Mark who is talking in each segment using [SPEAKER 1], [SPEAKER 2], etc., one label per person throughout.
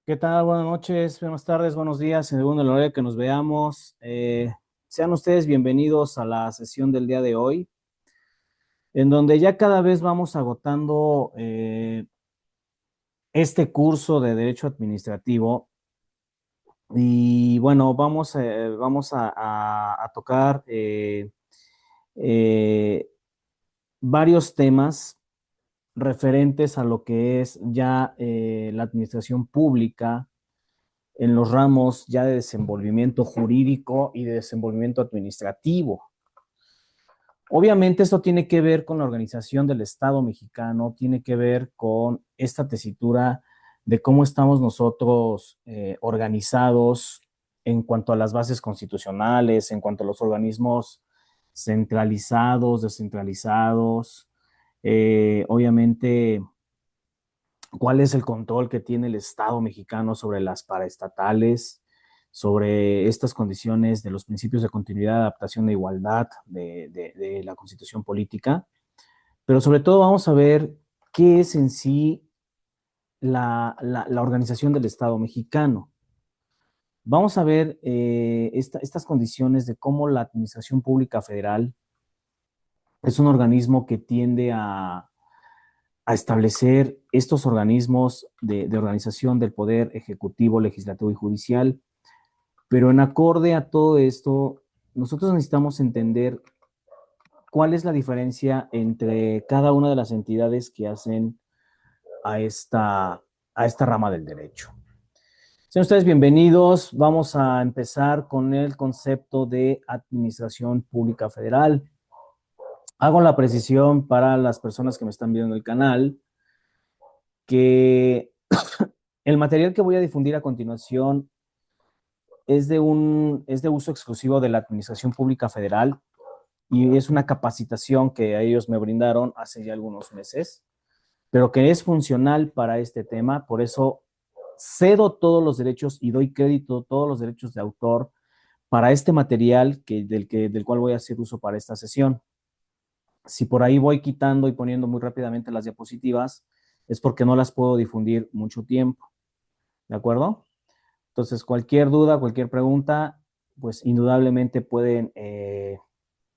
[SPEAKER 1] ¿Qué tal? Buenas noches, buenas tardes, buenos días, según el horario que nos veamos. Sean ustedes bienvenidos a la sesión del día de hoy, en donde ya cada vez vamos agotando este curso de Derecho Administrativo. Y bueno, vamos a tocar eh, varios temas referentes a lo que es ya la administración pública en los ramos ya de desenvolvimiento jurídico y de desenvolvimiento administrativo. Obviamente esto tiene que ver con la organización del Estado mexicano, tiene que ver con esta tesitura de cómo estamos nosotros organizados en cuanto a las bases constitucionales, en cuanto a los organismos centralizados, descentralizados, obviamente cuál es el control que tiene el Estado mexicano sobre las paraestatales, sobre estas condiciones de los principios de continuidad, adaptación e igualdad de la Constitución política, pero sobre todo vamos a ver qué es en sí la organización del Estado mexicano. Vamos a ver estas condiciones de cómo la Administración Pública Federal es un organismo que tiende a establecer estos organismos de organización del poder ejecutivo, legislativo y judicial. Pero en acorde a todo esto, nosotros necesitamos entender cuál es la diferencia entre cada una de las entidades que hacen a esta rama del derecho. Sean ustedes bienvenidos. Vamos a empezar con el concepto de administración pública federal. Hago la precisión para las personas que me están viendo en el canal que el material que voy a difundir a continuación es de uso exclusivo de la Administración Pública Federal y es una capacitación que a ellos me brindaron hace ya algunos meses, pero que es funcional para este tema. Por eso cedo todos los derechos y doy crédito todos los derechos de autor para este material del cual voy a hacer uso para esta sesión. Si por ahí voy quitando y poniendo muy rápidamente las diapositivas, es porque no las puedo difundir mucho tiempo. ¿De acuerdo? Entonces, cualquier duda, cualquier pregunta, pues indudablemente pueden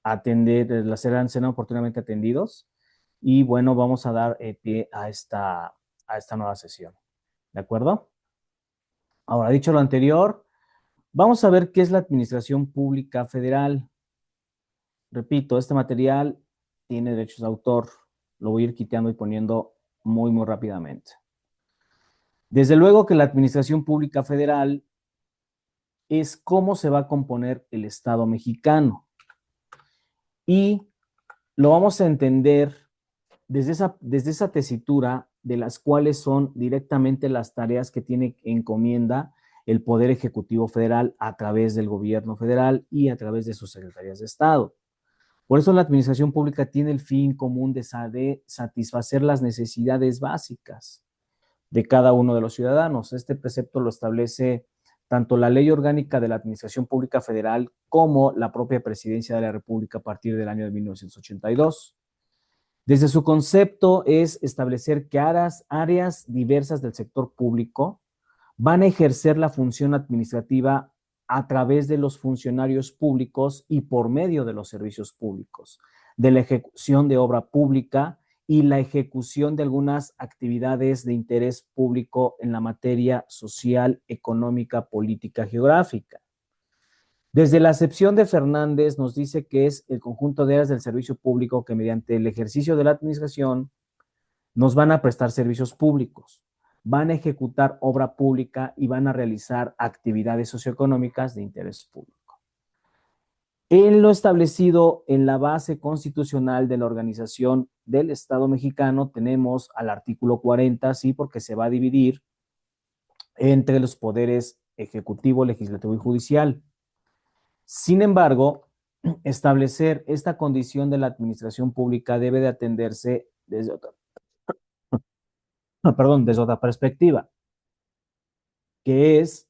[SPEAKER 1] atender, serán oportunamente atendidos. Y bueno, vamos a dar pie a esta nueva sesión. ¿De acuerdo? Ahora, dicho lo anterior, vamos a ver qué es la Administración Pública Federal. Repito, este material tiene derechos de autor. Lo voy a ir quitando y poniendo muy rápidamente. Desde luego que la Administración Pública Federal es cómo se va a componer el Estado mexicano. Y lo vamos a entender desde esa tesitura de las cuales son directamente las tareas que tiene encomienda el Poder Ejecutivo Federal a través del gobierno federal y a través de sus secretarías de Estado. Por eso la administración pública tiene el fin común de satisfacer las necesidades básicas de cada uno de los ciudadanos. Este precepto lo establece tanto la Ley Orgánica de la Administración Pública Federal como la propia Presidencia de la República a partir del año de 1982. Desde su concepto es establecer que áreas diversas del sector público van a ejercer la función administrativa a través de los funcionarios públicos y por medio de los servicios públicos, de la ejecución de obra pública y la ejecución de algunas actividades de interés público en la materia social, económica, política, geográfica. Desde la acepción de Fernández nos dice que es el conjunto de áreas del servicio público que mediante el ejercicio de la administración nos van a prestar servicios públicos, van a ejecutar obra pública y van a realizar actividades socioeconómicas de interés público. En lo establecido en la base constitucional de la organización del Estado mexicano tenemos al artículo 40, sí, porque se va a dividir entre los poderes ejecutivo, legislativo y judicial. Sin embargo, establecer esta condición de la administración pública debe de atenderse desde otra perspectiva, que es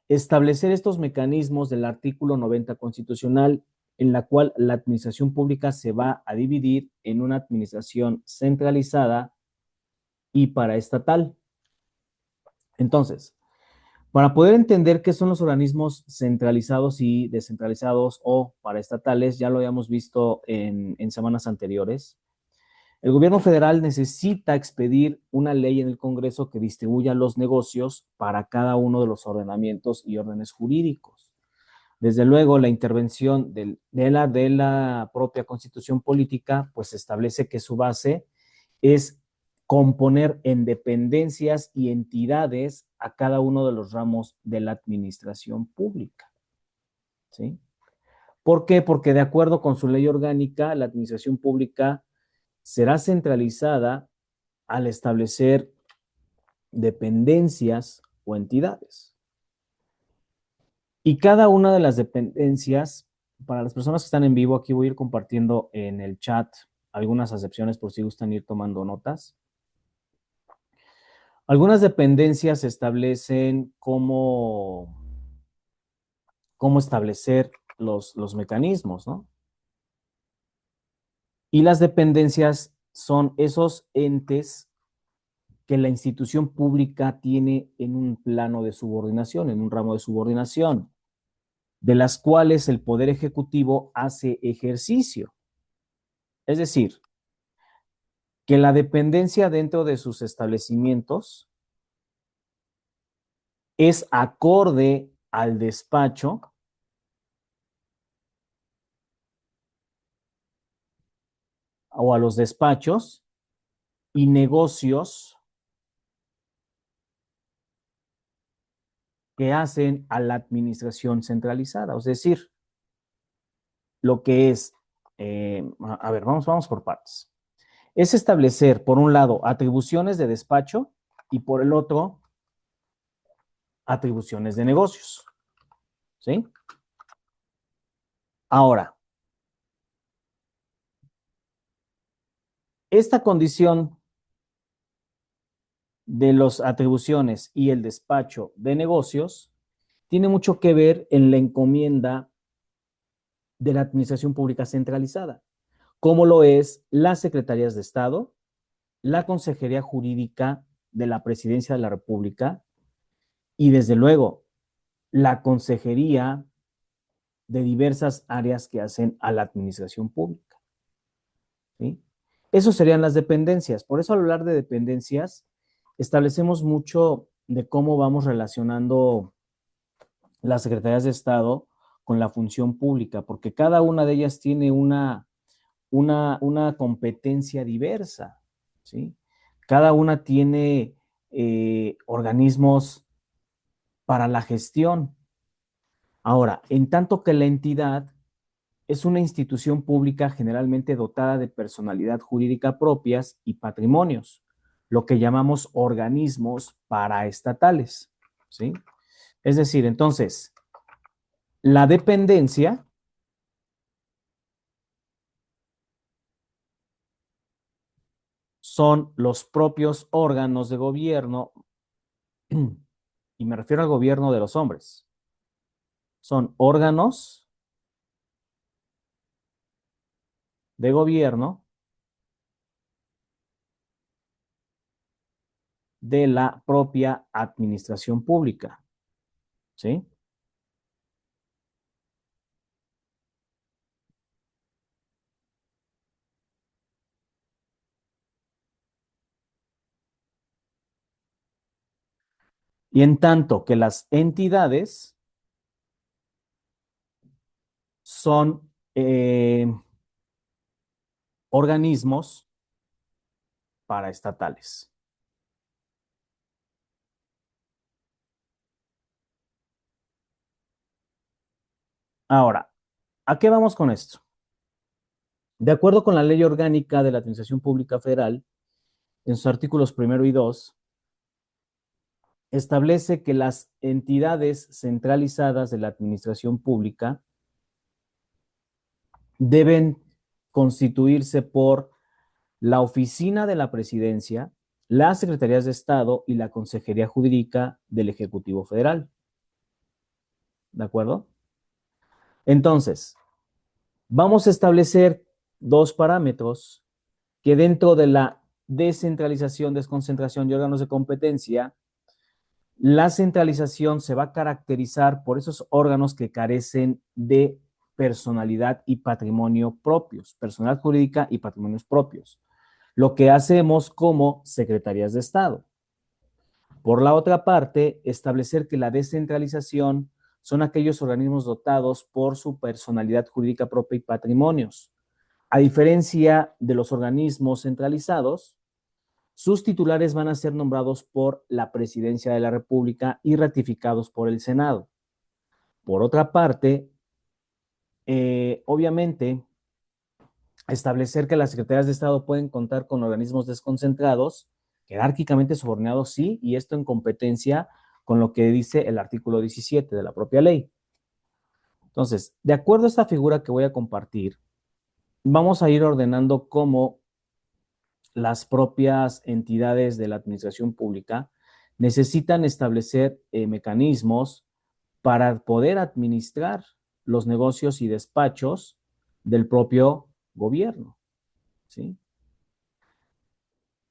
[SPEAKER 1] establecer estos mecanismos del artículo 90 constitucional, en la cual la administración pública se va a dividir en una administración centralizada y paraestatal. Entonces, Para poder entender qué son los organismos centralizados y descentralizados o paraestatales, ya lo habíamos visto en semanas anteriores. El gobierno federal necesita expedir una ley en el Congreso que distribuya los negocios para cada uno de los ordenamientos y órdenes jurídicos. Desde luego, la intervención de la propia Constitución política, pues establece que su base es componer en dependencias y entidades a cada uno de los ramos de la administración pública. ¿Sí? ¿Por qué? Porque de acuerdo con su ley orgánica, la administración pública será centralizada al establecer dependencias o entidades. Y cada una de las dependencias, para las personas que están en vivo, aquí voy a ir compartiendo en el chat algunas acepciones por si gustan ir tomando notas. Algunas dependencias establecen cómo establecer los mecanismos, ¿no? Y las dependencias son esos entes que la institución pública tiene en un plano de subordinación, en un ramo de subordinación, de las cuales el Poder Ejecutivo hace ejercicio. Es decir, que la dependencia dentro de sus establecimientos es acorde al despacho o a los despachos y negocios que hacen a la administración centralizada. Es decir, lo que es, a ver, vamos por partes. Es establecer, por un lado, atribuciones de despacho y por el otro, atribuciones de negocios. ¿Sí? Ahora, esta condición de las atribuciones y el despacho de negocios tiene mucho que ver en la encomienda de la administración pública centralizada, como lo es las secretarías de Estado, la Consejería Jurídica de la Presidencia de la República y, desde luego, la Consejería de diversas áreas que hacen a la administración pública. ¿Sí? Eso serían las dependencias. Por eso, al hablar de dependencias, establecemos mucho de cómo vamos relacionando las secretarías de Estado con la función pública, porque cada una de ellas tiene una competencia diversa, ¿sí? Cada una tiene organismos para la gestión. Ahora, en tanto que la entidad es una institución pública generalmente dotada de personalidad jurídica propias y patrimonios, lo que llamamos organismos paraestatales, ¿sí? Es decir, entonces, la dependencia son los propios órganos de gobierno, y me refiero al gobierno de los hombres. Son órganos de gobierno de la propia administración pública, ¿sí? Y en tanto que las entidades son organismos paraestatales. Ahora, ¿a qué vamos con esto? De acuerdo con la Ley Orgánica de la Administración Pública Federal, en sus artículos 1 y 2, establece que las entidades centralizadas de la administración pública deben constituirse por la Oficina de la Presidencia, las Secretarías de Estado y la Consejería Jurídica del Ejecutivo Federal. ¿De acuerdo? Entonces, vamos a establecer dos parámetros que dentro de la descentralización, desconcentración y órganos de competencia La centralización se va a caracterizar por esos órganos que carecen de personalidad y patrimonio propios, personalidad jurídica y patrimonios propios, lo que hacemos como secretarías de Estado. Por la otra parte, establecer que la descentralización son aquellos organismos dotados por su personalidad jurídica propia y patrimonios. A diferencia de los organismos centralizados, sus titulares van a ser nombrados por la Presidencia de la República y ratificados por el Senado. Por otra parte, obviamente, establecer que las secretarías de Estado pueden contar con organismos desconcentrados, jerárquicamente subordinados, sí, y esto en competencia con lo que dice el artículo 17 de la propia ley. Entonces, de acuerdo a esta figura que voy a compartir, vamos a ir ordenando cómo las propias entidades de la administración pública necesitan establecer mecanismos para poder administrar los negocios y despachos del propio gobierno, ¿sí?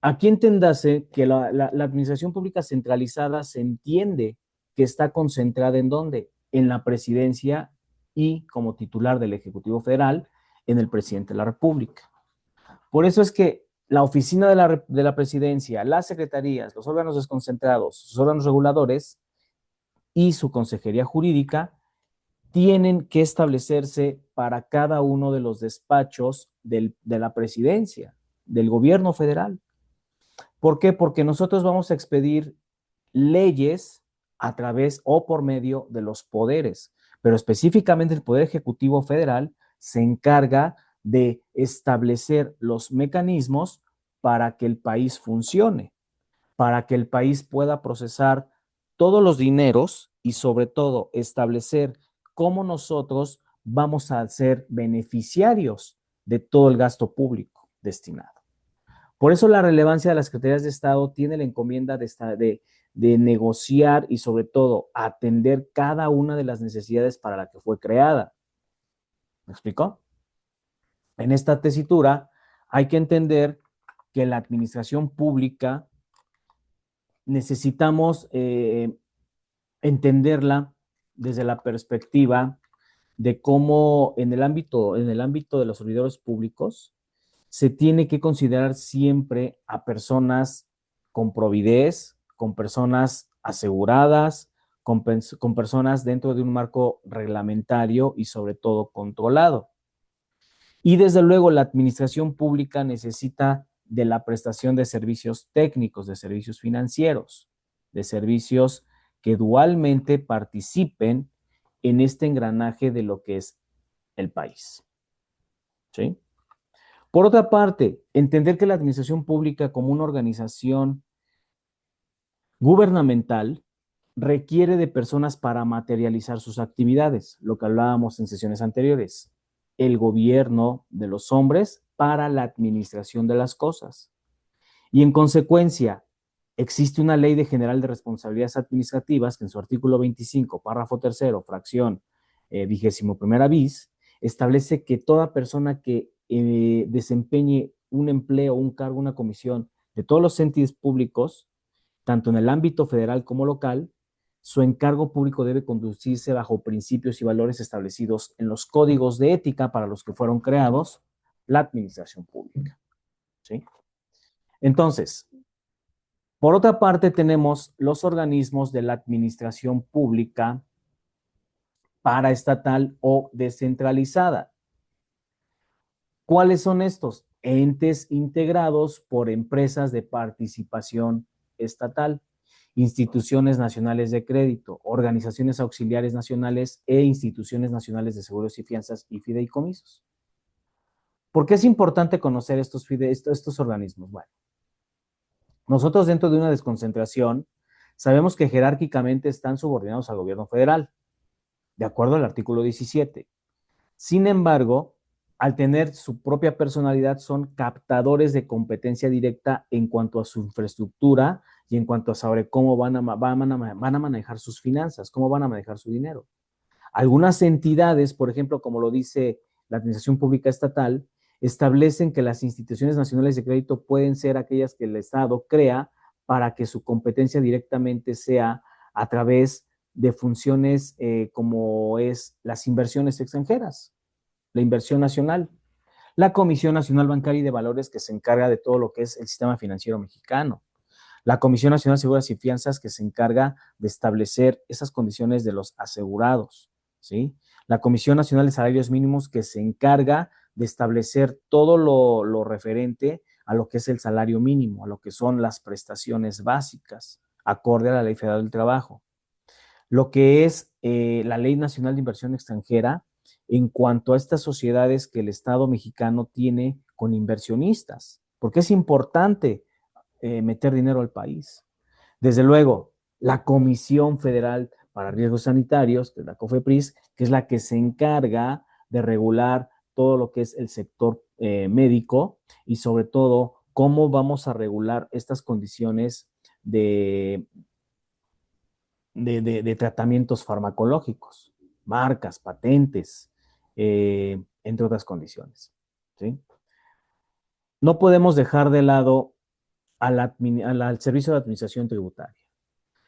[SPEAKER 1] Aquí enténdase que la administración pública centralizada se entiende que está concentrada ¿en dónde? En la presidencia y como titular del Ejecutivo Federal, en el presidente de la República. Por eso es que la oficina de la presidencia, las secretarías, los órganos desconcentrados, sus órganos reguladores y su consejería jurídica tienen que establecerse para cada uno de los despachos de la presidencia, del gobierno federal. ¿Por qué? Porque nosotros vamos a expedir leyes a través o por medio de los poderes, pero específicamente el Poder Ejecutivo Federal se encarga de establecer los mecanismos para que el país funcione, para que el país pueda procesar todos los dineros y sobre todo establecer cómo nosotros vamos a ser beneficiarios de todo el gasto público destinado. Por eso la relevancia de las secretarías de Estado tiene la encomienda de negociar y sobre todo atender cada una de las necesidades para la que fue creada. ¿Me explicó? En esta tesitura hay que entender que la administración pública necesitamos entenderla desde la perspectiva de cómo en el ámbito de los servidores públicos se tiene que considerar siempre a personas con providez, con personas aseguradas, con personas dentro de un marco reglamentario y sobre todo controlado. Y desde luego la administración pública necesita de la prestación de servicios técnicos, de servicios financieros, de servicios que dualmente participen en este engranaje de lo que es el país. ¿Sí? Por otra parte, entender que la administración pública como una organización gubernamental requiere de personas para materializar sus actividades, lo que hablábamos en sesiones anteriores. El gobierno de los hombres para la administración de las cosas. Y en consecuencia, existe una ley general de responsabilidades administrativas que en su artículo 25, párrafo tercero, fracción 21ª bis, establece que toda persona que desempeñe un empleo, un cargo, una comisión de todos los entes públicos, tanto en el ámbito federal como local, su encargo público debe conducirse bajo principios y valores establecidos en los códigos de ética para los que fueron creados la administración pública. ¿Sí? Entonces, por otra parte, tenemos los organismos de la administración pública paraestatal o descentralizada. ¿Cuáles son estos? Entes integrados por empresas de participación estatal, instituciones nacionales de crédito, organizaciones auxiliares nacionales e instituciones nacionales de seguros y fianzas y fideicomisos. ¿Por qué es importante conocer estos organismos? Bueno, nosotros dentro de una desconcentración sabemos que jerárquicamente están subordinados al gobierno federal, de acuerdo al artículo 17. Sin embargo, al tener su propia personalidad, son captadores de competencia directa en cuanto a su infraestructura y en cuanto a saber cómo van a manejar sus finanzas, cómo van a manejar su dinero. Algunas entidades, por ejemplo, como lo dice la Administración Pública Estatal, establecen que las instituciones nacionales de crédito pueden ser aquellas que el Estado crea para que su competencia directamente sea a través de funciones como es las inversiones extranjeras, la inversión nacional. La Comisión Nacional Bancaria y de Valores, que se encarga de todo lo que es el sistema financiero mexicano. La Comisión Nacional de Seguros y Fianzas, que se encarga de establecer esas condiciones de los asegurados, ¿sí? La Comisión Nacional de Salarios Mínimos, que se encarga de establecer todo lo referente a lo que es el salario mínimo, a lo que son las prestaciones básicas, acorde a la Ley Federal del Trabajo. Lo que es la Ley Nacional de Inversión Extranjera, en cuanto a estas sociedades que el Estado mexicano tiene con inversionistas, porque es importante meter dinero al país. Desde luego, la Comisión Federal para Riesgos Sanitarios, que es la COFEPRIS, que es la que se encarga de regular todo lo que es el sector médico y sobre todo cómo vamos a regular estas condiciones de tratamientos farmacológicos, marcas, patentes, entre otras condiciones. ¿Sí? No podemos dejar de lado al Servicio de Administración Tributaria.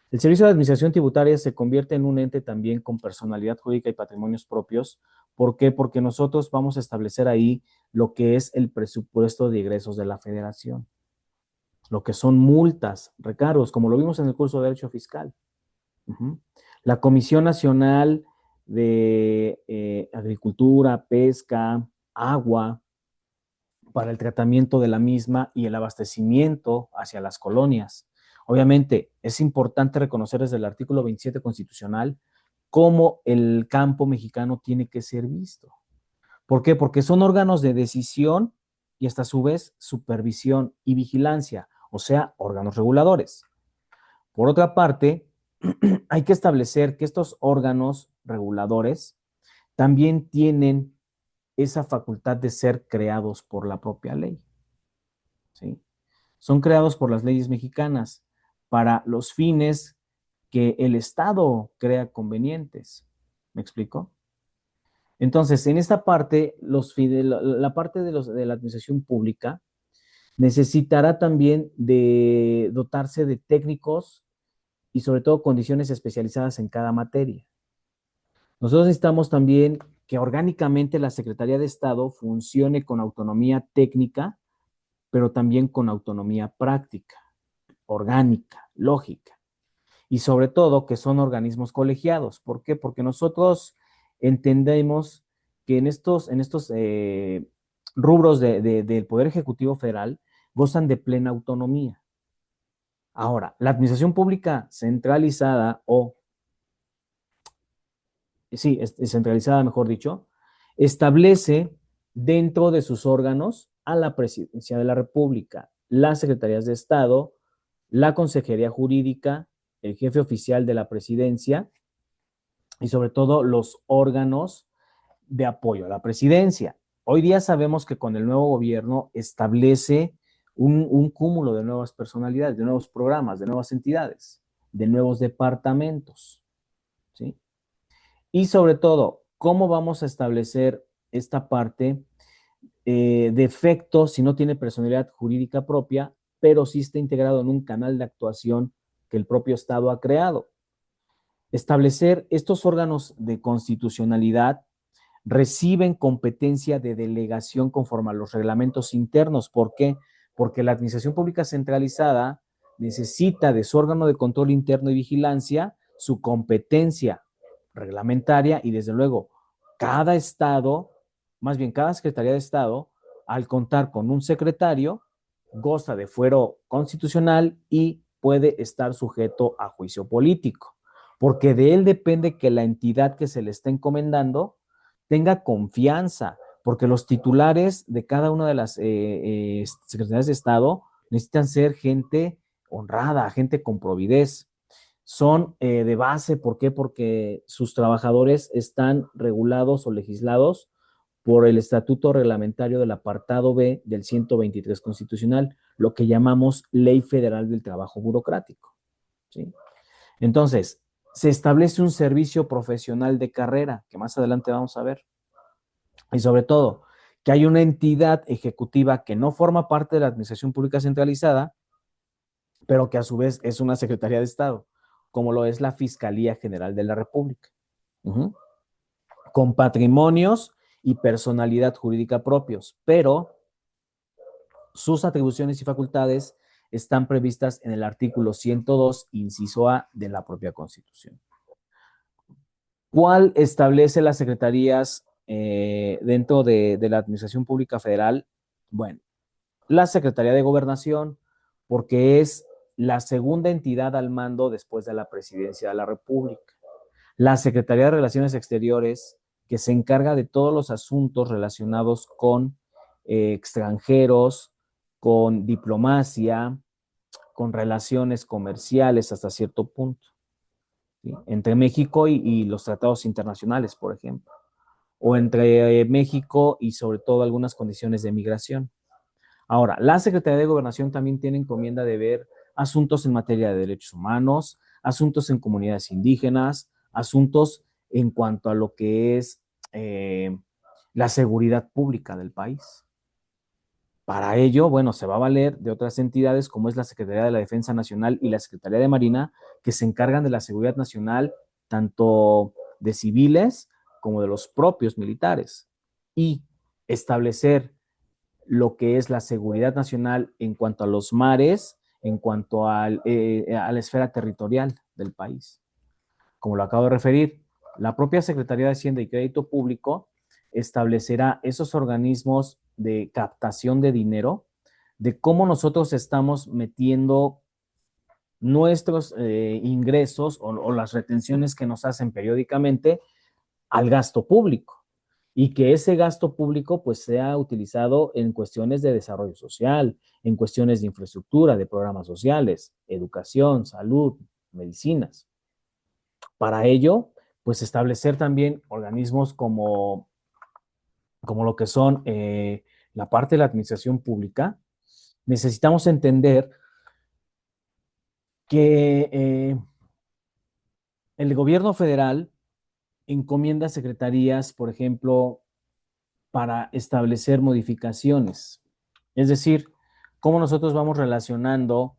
[SPEAKER 1] El Servicio de Administración Tributaria se convierte en un ente también con personalidad jurídica y patrimonios propios. ¿Por qué? Porque nosotros vamos a establecer ahí lo que es el presupuesto de egresos de la Federación, lo que son multas, recargos, como lo vimos en el curso de Derecho Fiscal. La Comisión Nacional de Agricultura, Pesca, Agua, para el tratamiento de la misma y el abastecimiento hacia las colonias. Obviamente, es importante reconocer desde el artículo 27 constitucional cómo el campo mexicano tiene que ser visto. ¿Por qué? Porque son órganos de decisión y hasta a su vez supervisión y vigilancia, o sea, órganos reguladores. Por otra parte, hay que establecer que estos órganos reguladores también tienen esa facultad de ser creados por la propia ley. ¿Sí? Son creados por las leyes mexicanas para los fines que el Estado crea convenientes. ¿Me explico? Entonces, en esta parte, la parte de la administración pública necesitará también de dotarse de técnicos y sobre todo condiciones especializadas en cada materia. Nosotros necesitamos también que orgánicamente la Secretaría de Estado funcione con autonomía técnica, pero también con autonomía práctica, orgánica, lógica. Y sobre todo que son organismos colegiados. ¿Por qué? Porque nosotros entendemos que en estos rubros del Poder Ejecutivo Federal gozan de plena autonomía. Ahora, la administración pública centralizada centralizada, mejor dicho, establece dentro de sus órganos a la Presidencia de la República, las Secretarías de Estado, la Consejería Jurídica, el jefe oficial de la Presidencia y sobre todo los órganos de apoyo a la presidencia. Hoy día sabemos que con el nuevo gobierno establece un cúmulo de nuevas personalidades, de nuevos programas, de nuevas entidades, de nuevos departamentos, ¿sí? Y sobre todo, ¿cómo vamos a establecer esta parte de efecto si no tiene personalidad jurídica propia, pero sí está integrado en un canal de actuación que el propio Estado ha creado? Establecer estos órganos de constitucionalidad reciben competencia de delegación conforme a los reglamentos internos. ¿Por qué? Porque la administración pública centralizada necesita de su órgano de control interno y vigilancia su competencia reglamentaria y desde luego cada estado, más bien cada Secretaría de Estado, al contar con un secretario, goza de fuero constitucional y puede estar sujeto a juicio político, porque de él depende que la entidad que se le está encomendando tenga confianza, porque los titulares de cada una de las secretarías de Estado necesitan ser gente honrada, gente con providez. Son de base, ¿por qué? Porque sus trabajadores están regulados o legislados por el estatuto reglamentario del apartado B del 123 constitucional, lo que llamamos Ley Federal del Trabajo Burocrático. ¿Sí? Entonces, se establece un servicio profesional de carrera, que más adelante vamos a ver. Y sobre todo, que hay una entidad ejecutiva que no forma parte de la administración pública centralizada, pero que a su vez es una Secretaría de Estado. como lo es la Fiscalía General de la República, con patrimonios y personalidad jurídica propios, pero sus atribuciones y facultades están previstas en el artículo 102, inciso A de la propia Constitución. ¿Cuál establece las secretarías dentro de la Administración Pública Federal? Bueno, la Secretaría de Gobernación, porque es la segunda entidad al mando después de la Presidencia de la República. La Secretaría de Relaciones Exteriores, que se encarga de todos los asuntos relacionados con extranjeros, con diplomacia, con relaciones comerciales hasta cierto punto, ¿sí? Entre México y los tratados internacionales, por ejemplo, o entre México y sobre todo algunas condiciones de migración. Ahora, la Secretaría de Gobernación también tiene encomienda de ver asuntos en materia de derechos humanos, asuntos en comunidades indígenas, asuntos en cuanto a lo que es la seguridad pública del país. Para ello, bueno, se va a valer de otras entidades como es la Secretaría de la Defensa Nacional y la Secretaría de Marina, que se encargan de la seguridad nacional, tanto de civiles como de los propios militares, y establecer lo que es la seguridad nacional en cuanto a los mares, en cuanto a la esfera territorial del país. Como lo acabo de referir, la propia Secretaría de Hacienda y Crédito Público establecerá esos organismos de captación de dinero, de cómo nosotros estamos metiendo nuestros ingresos o las retenciones que nos hacen periódicamente al gasto público y que ese gasto público pues sea utilizado en cuestiones de desarrollo social, en cuestiones de infraestructura, de programas sociales, educación, salud, medicinas. Para ello, pues establecer también organismos como lo que son la parte de la administración pública. Necesitamos entender que el gobierno federal encomienda secretarías, por ejemplo, para establecer modificaciones. Es decir, cómo nosotros vamos relacionando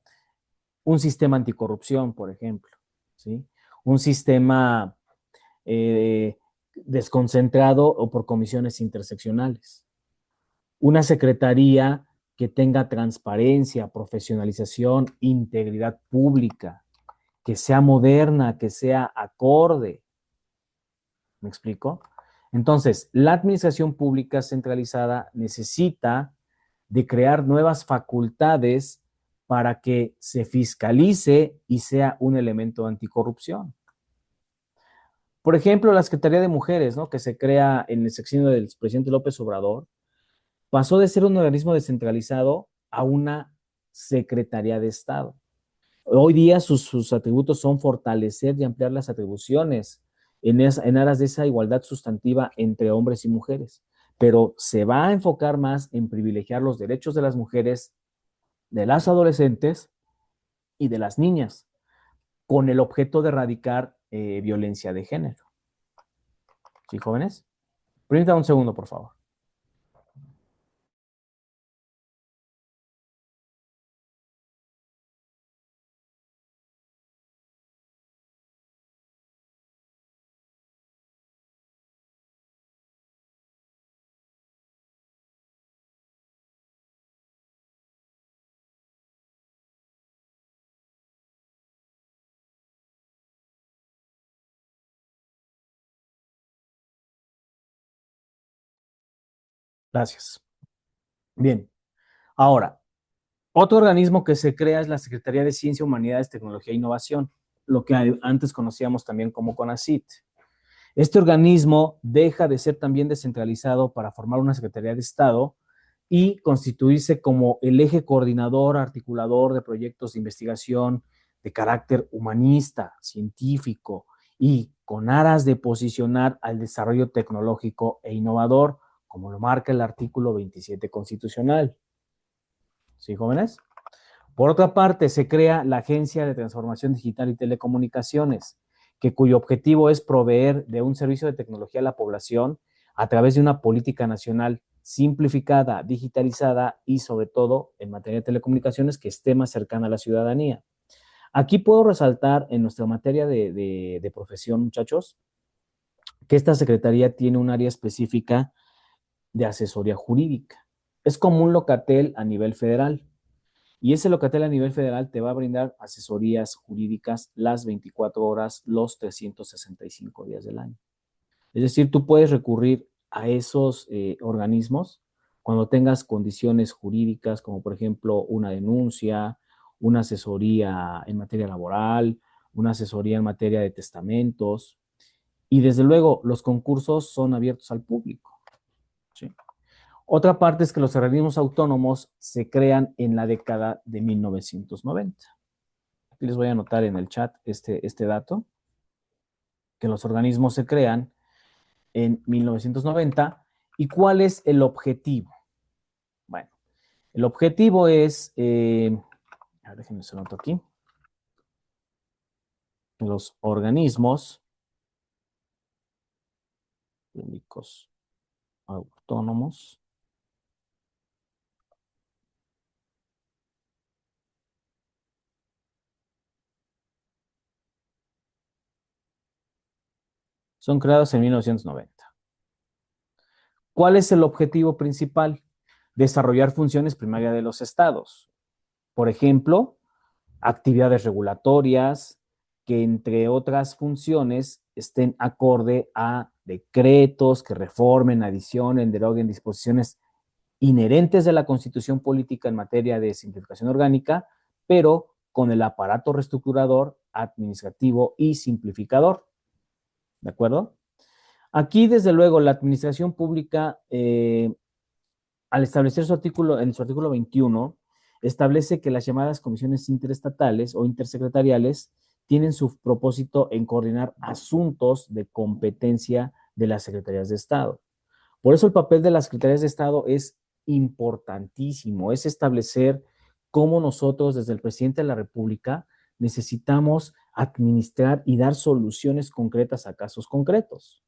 [SPEAKER 1] un sistema anticorrupción, por ejemplo, ¿sí? Un sistema desconcentrado o por comisiones interseccionales. Una secretaría que tenga transparencia, profesionalización, integridad pública, que sea moderna, que sea acorde. ¿Me explico? Entonces, la administración pública centralizada necesita de crear nuevas facultades para que se fiscalice y sea un elemento anticorrupción. Por ejemplo, la Secretaría de Mujeres, ¿no?, que se crea en el sexenio del presidente López Obrador, pasó de ser un organismo descentralizado a una Secretaría de Estado. Hoy día sus atributos son fortalecer y ampliar las atribuciones en aras de esa igualdad sustantiva entre hombres y mujeres, pero se va a enfocar más en privilegiar los derechos de las mujeres, de las adolescentes y de las niñas, con el objeto de erradicar violencia de género. ¿Sí, jóvenes? Permítame un segundo, por favor. Gracias. Bien, ahora, otro organismo que se crea es la Secretaría de Ciencia, Humanidades, Tecnología e Innovación, lo que antes conocíamos también como CONACYT. Este organismo deja de ser también descentralizado para formar una Secretaría de Estado y constituirse como el eje coordinador, articulador de proyectos de investigación de carácter humanista, científico y con aras de posicionar al desarrollo tecnológico e innovador, como lo marca el artículo 27 constitucional. ¿Sí, jóvenes? Por otra parte, se crea la Agencia de Transformación Digital y Telecomunicaciones, cuyo objetivo es proveer de un servicio de tecnología a la población a través de una política nacional simplificada, digitalizada y sobre todo en materia de telecomunicaciones que esté más cercana a la ciudadanía. Aquí puedo resaltar en nuestra materia de profesión, muchachos, que esta secretaría tiene un área específica de asesoría jurídica. Es como un Locatel a nivel federal. Y ese Locatel a nivel federal te va a brindar asesorías jurídicas las 24 horas, los 365 días del año. Es decir, tú puedes recurrir a esos organismos cuando tengas condiciones jurídicas, como por ejemplo una denuncia, una asesoría en materia laboral, una asesoría en materia de testamentos. Y desde luego, los concursos son abiertos al público. ¿Sí? Otra parte es que los organismos autónomos se crean en la década de 1990. Aquí les voy a anotar en el chat este dato, que los organismos se crean en 1990. ¿Y cuál es el objetivo? Bueno, el objetivo es, déjenme se noto aquí, los organismos públicos autónomos son creados en 1990. ¿Cuál es el objetivo principal? Desarrollar funciones primarias de los estados. Por ejemplo, actividades regulatorias que, entre otras funciones, estén acorde a decretos que reformen, adicionen, deroguen disposiciones inherentes de la Constitución política en materia de simplificación orgánica, pero con el aparato reestructurador, administrativo y simplificador. ¿De acuerdo? Aquí, desde luego, la administración pública, al establecer en su artículo 21, establece que las llamadas comisiones interestatales o intersecretariales tienen su propósito en coordinar asuntos de competencia de las secretarías de Estado. Por eso el papel de las secretarías de Estado es importantísimo, es establecer cómo nosotros desde el presidente de la República necesitamos administrar y dar soluciones concretas a casos concretos.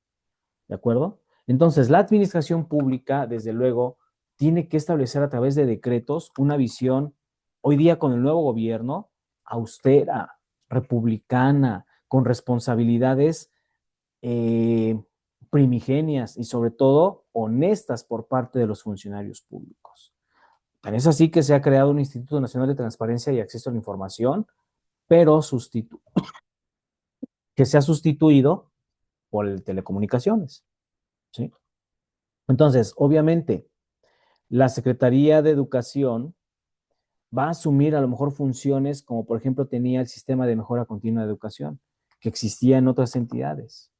[SPEAKER 1] ¿De acuerdo? Entonces, la administración pública, desde luego, tiene que establecer a través de decretos una visión, hoy día con el nuevo gobierno, austera, republicana, con responsabilidades primigenias y sobre todo honestas por parte de los funcionarios públicos. Tan es así que se ha creado un Instituto Nacional de Transparencia y Acceso a la Información, pero que se ha sustituido por el telecomunicaciones. ¿Sí? Entonces, obviamente, la Secretaría de Educación va a asumir a lo mejor funciones como por ejemplo tenía el sistema de mejora continua de educación, que existía en otras entidades.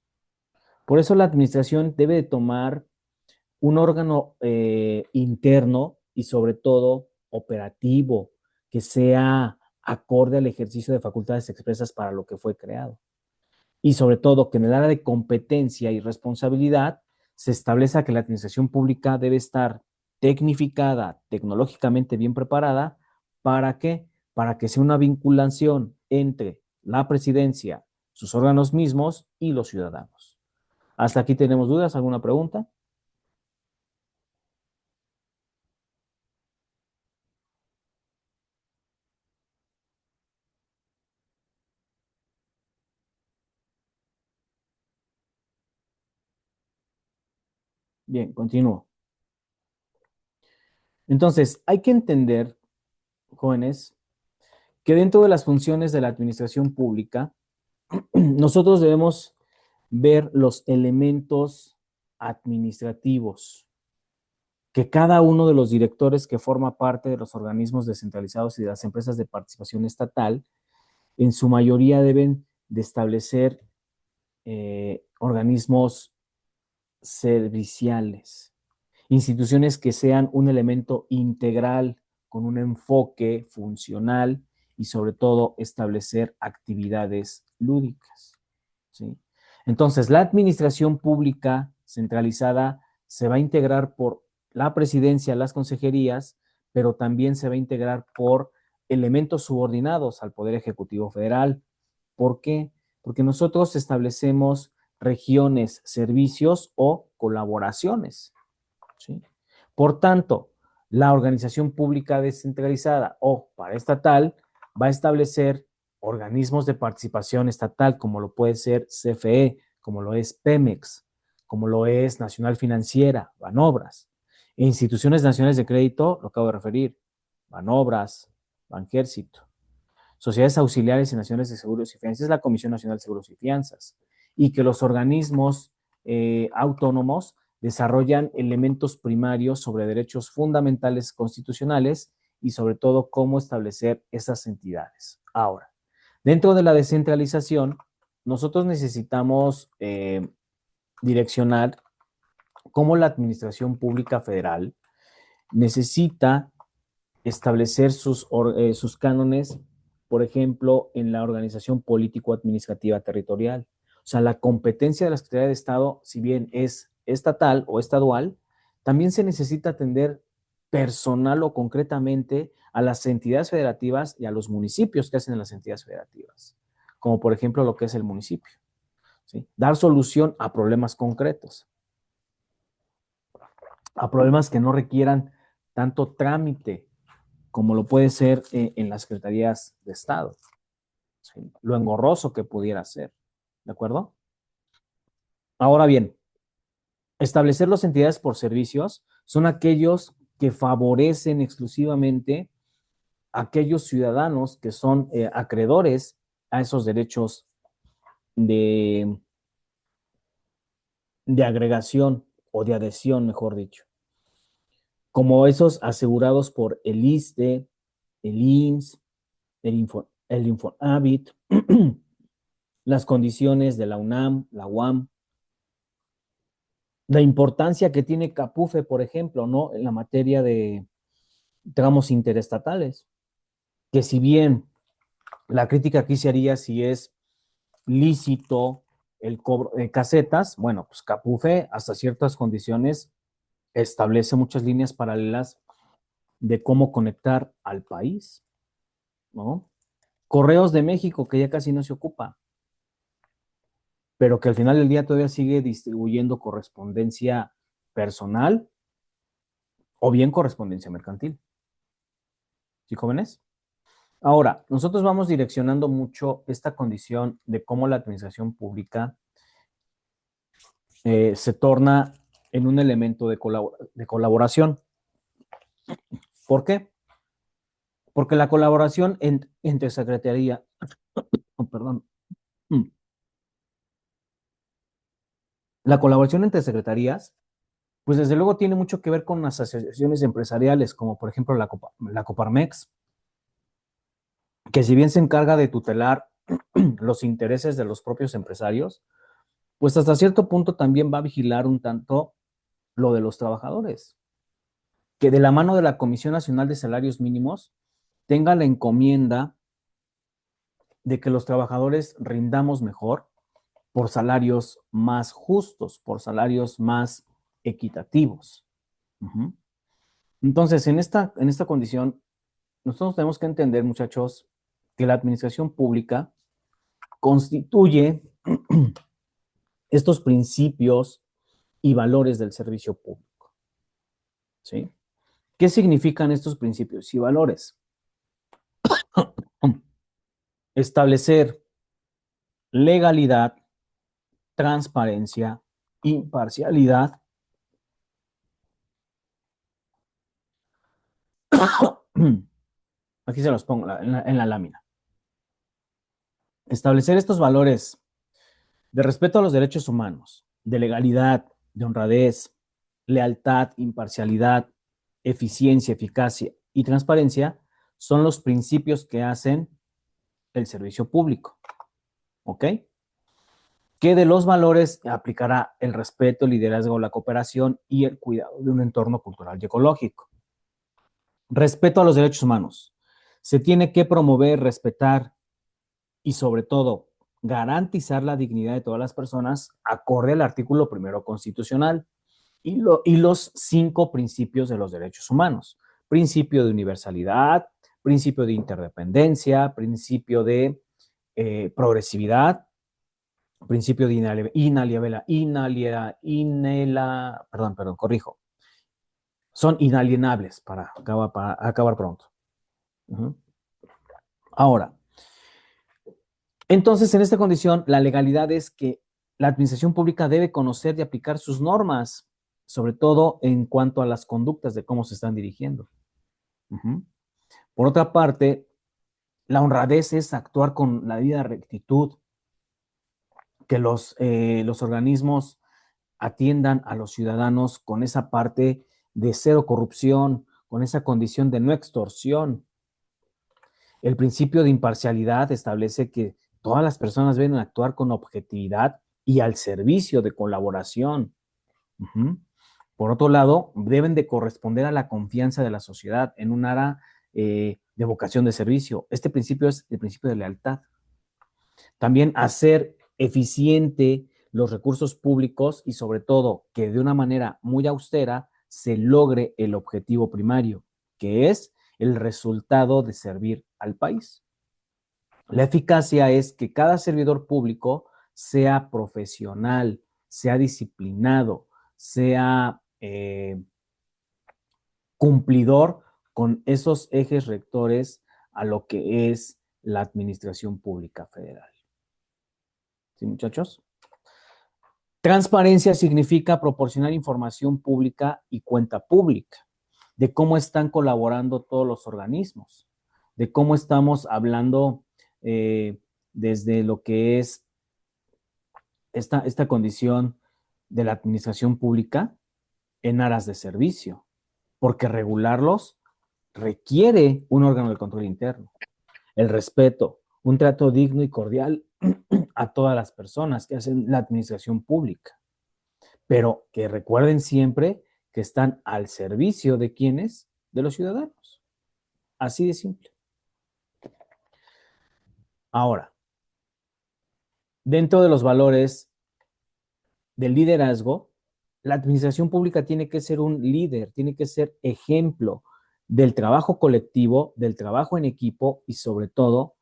[SPEAKER 1] Por eso la administración debe de tomar un órgano interno y sobre todo operativo, que sea acorde al ejercicio de facultades expresas para lo que fue creado. Y sobre todo que en el área de competencia y responsabilidad se establezca que la administración pública debe estar tecnificada, tecnológicamente bien preparada. ¿Para qué? Para que sea una vinculación entre la presidencia, sus órganos mismos y los ciudadanos. ¿Hasta aquí tenemos dudas? ¿Alguna pregunta? Bien, continúo. Entonces, hay que entender, jóvenes, que dentro de las funciones de la administración pública, nosotros debemos ver los elementos administrativos que cada uno de los directores que forma parte de los organismos descentralizados y de las empresas de participación estatal, en su mayoría deben de establecer organismos serviciales, instituciones que sean un elemento integral con un enfoque funcional y sobre todo establecer actividades lúdicas. ¿Sí? Entonces, la administración pública centralizada se va a integrar por la presidencia, las consejerías, pero también se va a integrar por elementos subordinados al Poder Ejecutivo Federal. ¿Por qué? Porque nosotros establecemos regiones, servicios o colaboraciones. ¿Sí? Por tanto, la organización pública descentralizada o paraestatal va a establecer organismos de participación estatal, como lo puede ser CFE, como lo es Pemex, como lo es Nacional Financiera, Banobras, e instituciones nacionales de crédito, lo acabo de referir, Banobras, Banjército, sociedades auxiliares y naciones de seguros y fianzas, es la Comisión Nacional de Seguros y Fianzas, y que los organismos autónomos desarrollan elementos primarios sobre derechos fundamentales constitucionales y sobre todo cómo establecer esas entidades. Ahora, dentro de la descentralización, nosotros necesitamos direccionar cómo la administración pública federal necesita establecer sus cánones, por ejemplo, en la organización político-administrativa territorial. O sea, la competencia de la Secretaría de Estado, si bien es estatal o estadual, también se necesita atender personal o concretamente a las entidades federativas y a los municipios que hacen en las entidades federativas, como por ejemplo lo que es el municipio. ¿Sí? Dar solución a problemas concretos, a problemas que no requieran tanto trámite como lo puede ser en las secretarías de Estado. ¿Sí? Lo engorroso que pudiera ser. ¿De acuerdo? Ahora bien, establecer las entidades por servicios son aquellos que favorecen exclusivamente a aquellos ciudadanos que son acreedores a esos derechos de, de agregación o de adhesión, mejor dicho, como esos asegurados por el ISSSTE, el IMSS, el Infonavit, las condiciones de la UNAM, la UAM, la importancia que tiene Capufe, por ejemplo, ¿no? En la materia de tramos interestatales, que si bien la crítica aquí se haría si es lícito el cobro de casetas, bueno, pues Capufe hasta ciertas condiciones establece muchas líneas paralelas de cómo conectar al país, ¿no? Correos de México, que ya casi no se ocupa, pero que al final del día todavía sigue distribuyendo correspondencia personal o bien correspondencia mercantil. ¿Sí, jóvenes? Ahora, nosotros vamos direccionando mucho esta condición de cómo la administración pública se torna en un elemento de colaboración. ¿Por qué? Porque la colaboración entre secretaría, oh, perdón, la colaboración entre secretarías, pues desde luego tiene mucho que ver con las asociaciones empresariales, como por ejemplo la Coparmex, que si bien se encarga de tutelar los intereses de los propios empresarios, pues hasta cierto punto también va a vigilar un tanto lo de los trabajadores, que de la mano de la Comisión Nacional de Salarios Mínimos tenga la encomienda de que los trabajadores rindamos mejor por salarios más justos, por salarios más equitativos. Uh-huh. Entonces, en esta condición, nosotros tenemos que entender, muchachos, que la administración pública constituye estos principios y valores del servicio público. ¿Sí? ¿Qué significan estos principios y valores? Establecer legalidad, transparencia, imparcialidad. Aquí se los pongo en la lámina. Establecer estos valores de respeto a los derechos humanos, de legalidad, de honradez, lealtad, imparcialidad, eficiencia, eficacia y transparencia son los principios que hacen el servicio público. ¿Ok? ¿Qué de los valores aplicará el respeto, el liderazgo, la cooperación y el cuidado de un entorno cultural y ecológico? Respeto a los derechos humanos. Se tiene que promover, respetar y sobre todo garantizar la dignidad de todas las personas acorde al artículo primero constitucional y los 5 principios de los derechos humanos. Principio de universalidad, principio de interdependencia, principio de progresividad, principio de corrijo. Son inalienables para acabar pronto. Uh-huh. Ahora, Entonces, en esta condición, la legalidad es que la administración pública debe conocer y aplicar sus normas, sobre todo en cuanto a las conductas de cómo se están dirigiendo. Ujú. Por otra parte, la honradez es actuar con la debida rectitud, que los organismos atiendan a los ciudadanos con esa parte de cero corrupción, con esa condición de no extorsión. El principio de imparcialidad establece que todas las personas deben actuar con objetividad y al servicio de colaboración. Uh-huh. Por otro lado, deben de corresponder a la confianza de la sociedad en un área de vocación de servicio. Este principio es el principio de lealtad. También hacer eficiente los recursos públicos y sobre todo que de una manera muy austera se logre el objetivo primario, que es el resultado de servir al país. La eficacia es que cada servidor público sea profesional, sea disciplinado, sea cumplidor con esos ejes rectores a lo que es la administración pública federal. ¿Sí, muchachos? Transparencia significa proporcionar información pública y cuenta pública de cómo están colaborando todos los organismos, de cómo estamos hablando desde lo que es esta condición de la administración pública en aras de servicio, porque regularlos requiere un órgano de control interno, el respeto, un trato digno y cordial a todas las personas que hacen la administración pública, pero que recuerden siempre que están al servicio de quienes, de los ciudadanos. Así de simple. Ahora, dentro de los valores del liderazgo, la administración pública tiene que ser un líder, tiene que ser ejemplo del trabajo colectivo, del trabajo en equipo y sobre todo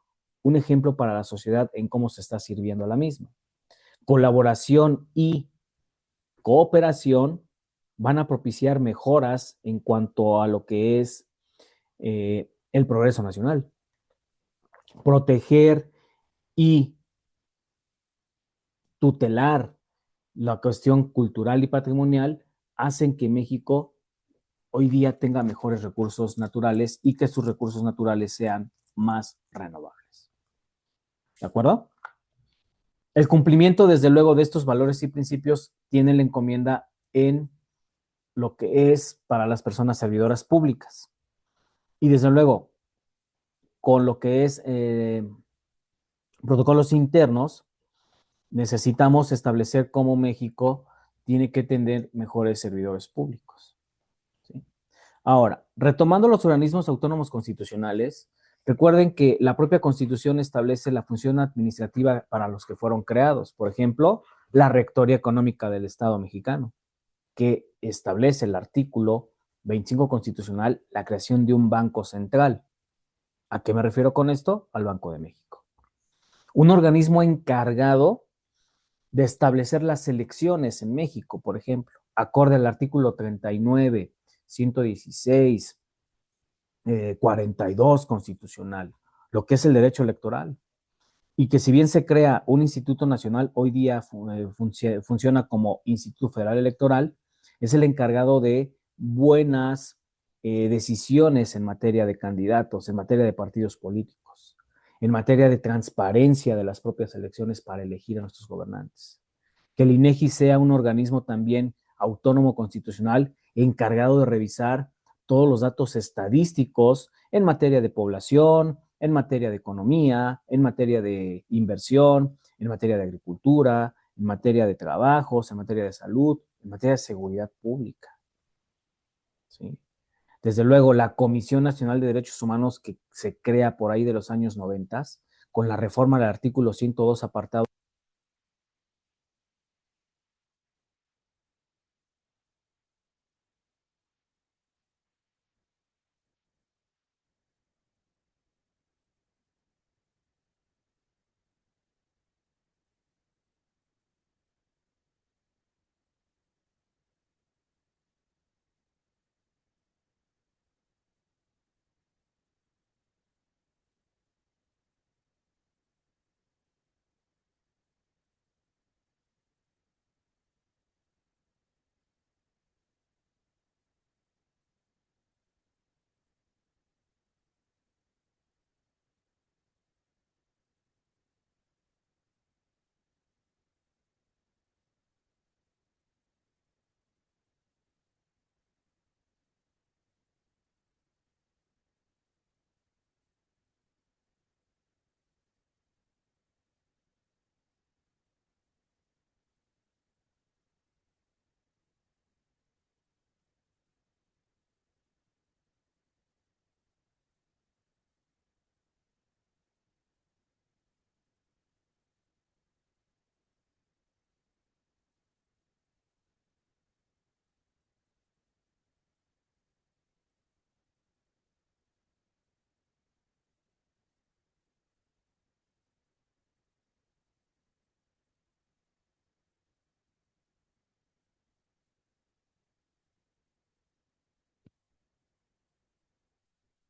[SPEAKER 1] un ejemplo para la sociedad en cómo se está sirviendo la misma. Colaboración y cooperación van a propiciar mejoras en cuanto a lo que es el progreso nacional. Proteger y tutelar la cuestión cultural y patrimonial hacen que México hoy día tenga mejores recursos naturales y que sus recursos naturales sean más renovables. ¿De acuerdo? El cumplimiento, desde luego, de estos valores y principios tiene la encomienda en lo que es para las personas servidoras públicas. Y desde luego, con lo que es protocolos internos, necesitamos establecer cómo México tiene que tener mejores servidores públicos. ¿Sí? Ahora, retomando los organismos autónomos constitucionales, recuerden que la propia Constitución establece la función administrativa para los que fueron creados. Por ejemplo, la Rectoría Económica del Estado mexicano, que establece el artículo 25 constitucional la creación de un banco central. ¿A qué me refiero con esto? Al Banco de México. Un organismo encargado de establecer las elecciones en México, por ejemplo, acorde al artículo 39, 116, 42 constitucional, lo que es el derecho electoral. Y que si bien se crea un Instituto Nacional, hoy día funciona como Instituto Federal Electoral, es el encargado de buenas decisiones en materia de candidatos, en materia de partidos políticos, en materia de transparencia de las propias elecciones para elegir a nuestros gobernantes. Que el INEGI sea un organismo también autónomo constitucional encargado de revisar todos los datos estadísticos en materia de población, en materia de economía, en materia de inversión, en materia de agricultura, en materia de trabajos, en materia de salud, en materia de seguridad pública. ¿Sí? Desde luego, la Comisión Nacional de Derechos Humanos que se crea por ahí de los años 90, con la reforma del artículo 102, apartado